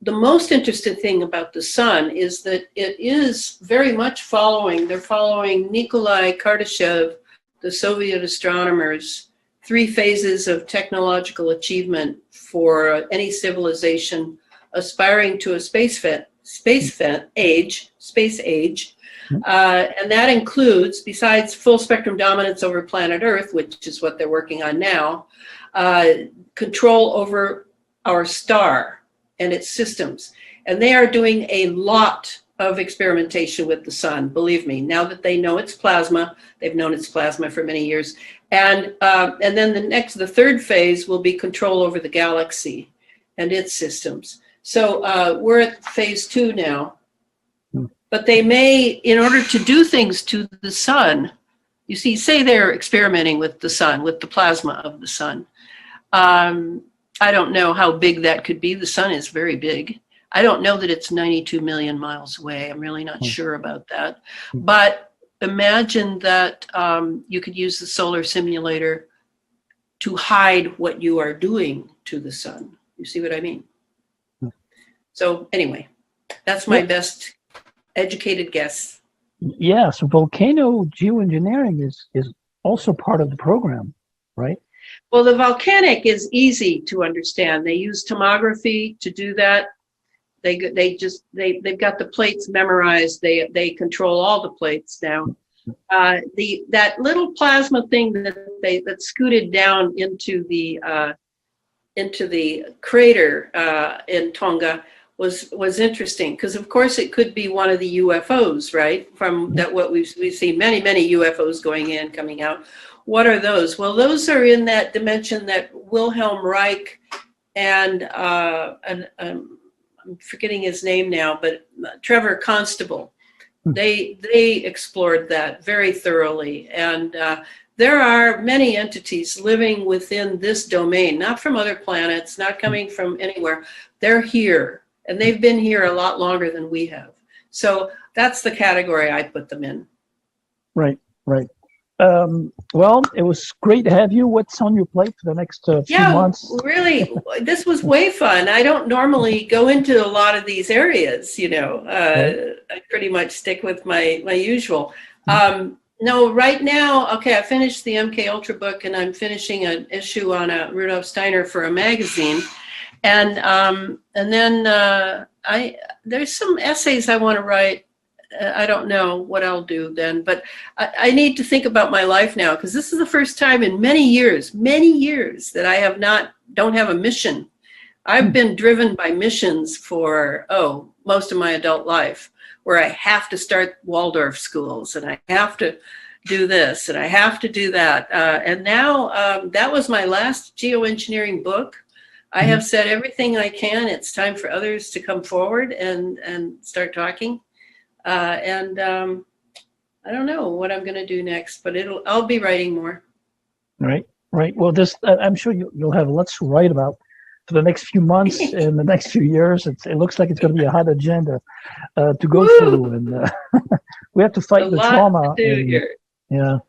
the most interesting thing about the sun is that it is very much they're following Nikolai Kardashev, the Soviet astronomers, 3 phases of technological achievement for any civilization aspiring to a space age. And that includes, besides full spectrum dominance over planet Earth, which is what they're working on now, control over our star and its systems. And they are doing a lot of experimentation with the sun, believe me. Now that they know it's plasma, they've known it's plasma for many years. And then the third phase will be control over the galaxy and its systems. So we're at phase 2 now. But they may, in order to do things to the sun, you see, say they're experimenting with the sun, with the plasma of the sun. I don't know how big that could be. The sun is very big. I don't know that it's 92 million miles away. I'm really not sure about that. But imagine that you could use the solar simulator to hide what you are doing to the sun. You see what I mean? So anyway, that's my best educated guess. Yeah, so Volcano Geoengineering is also part of the program, right? Well, the volcanic is easy to understand. They use tomography to do that. They've got the plates memorized. They control all the plates now. That little plasma thing that scooted down into the crater in Tonga was interesting because, of course, it could be one of the UFOs, right? From that, what we've seen many UFOs going in, coming out. What are those? Well, those are in that dimension that Wilhelm Reich and I'm forgetting his name now, but Trevor Constable They explored that very thoroughly, and there are many entities living within this domain, not from other planets, not coming from anywhere. They're here, and they've been here a lot longer than we have. So that's the category I put them in. Right, right. Well, it was great to have you. What's on your plate for the next few months? Yeah, really, this was way fun. I don't normally go into a lot of these areas, you know. I pretty much stick with my usual. No, right now, okay, I finished the MK Ultra book, and I'm finishing an issue on Rudolf Steiner for a magazine. And then there's some essays I want to write. I don't know what I'll do then, but I need to think about my life now, because this is the first time in many years that I don't have a mission. I've been driven by missions for, most of my adult life, where I have to start Waldorf schools, and I have to do this, and I have to do that. And now that was my last geoengineering book. I have said everything I can. It's time for others to come forward and start talking. I don't know what I'm going to do next, but I'll be writing more. Right, right. Well, I'm sure you'll have lots to write about for the next few months and the next few years. It looks like it's going to be a hot agenda to go through, and we have to fight the trauma. And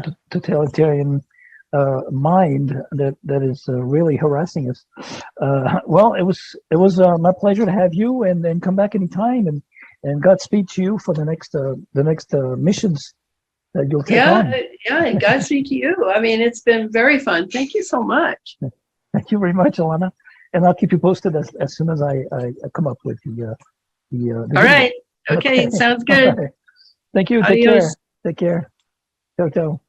the totalitarian mind that is really harassing us. Well, it was my pleasure to have you, and then come back anytime, and Godspeed to you for the next missions that you'll take on. Yeah, and Godspeed to you. I mean, it's been very fun. Thank you so much. Thank you very much, Elana, and I'll keep you posted as soon as I come up with the all right. Okay, sounds good. Thank you. Adios. Take care. Ciao, ciao.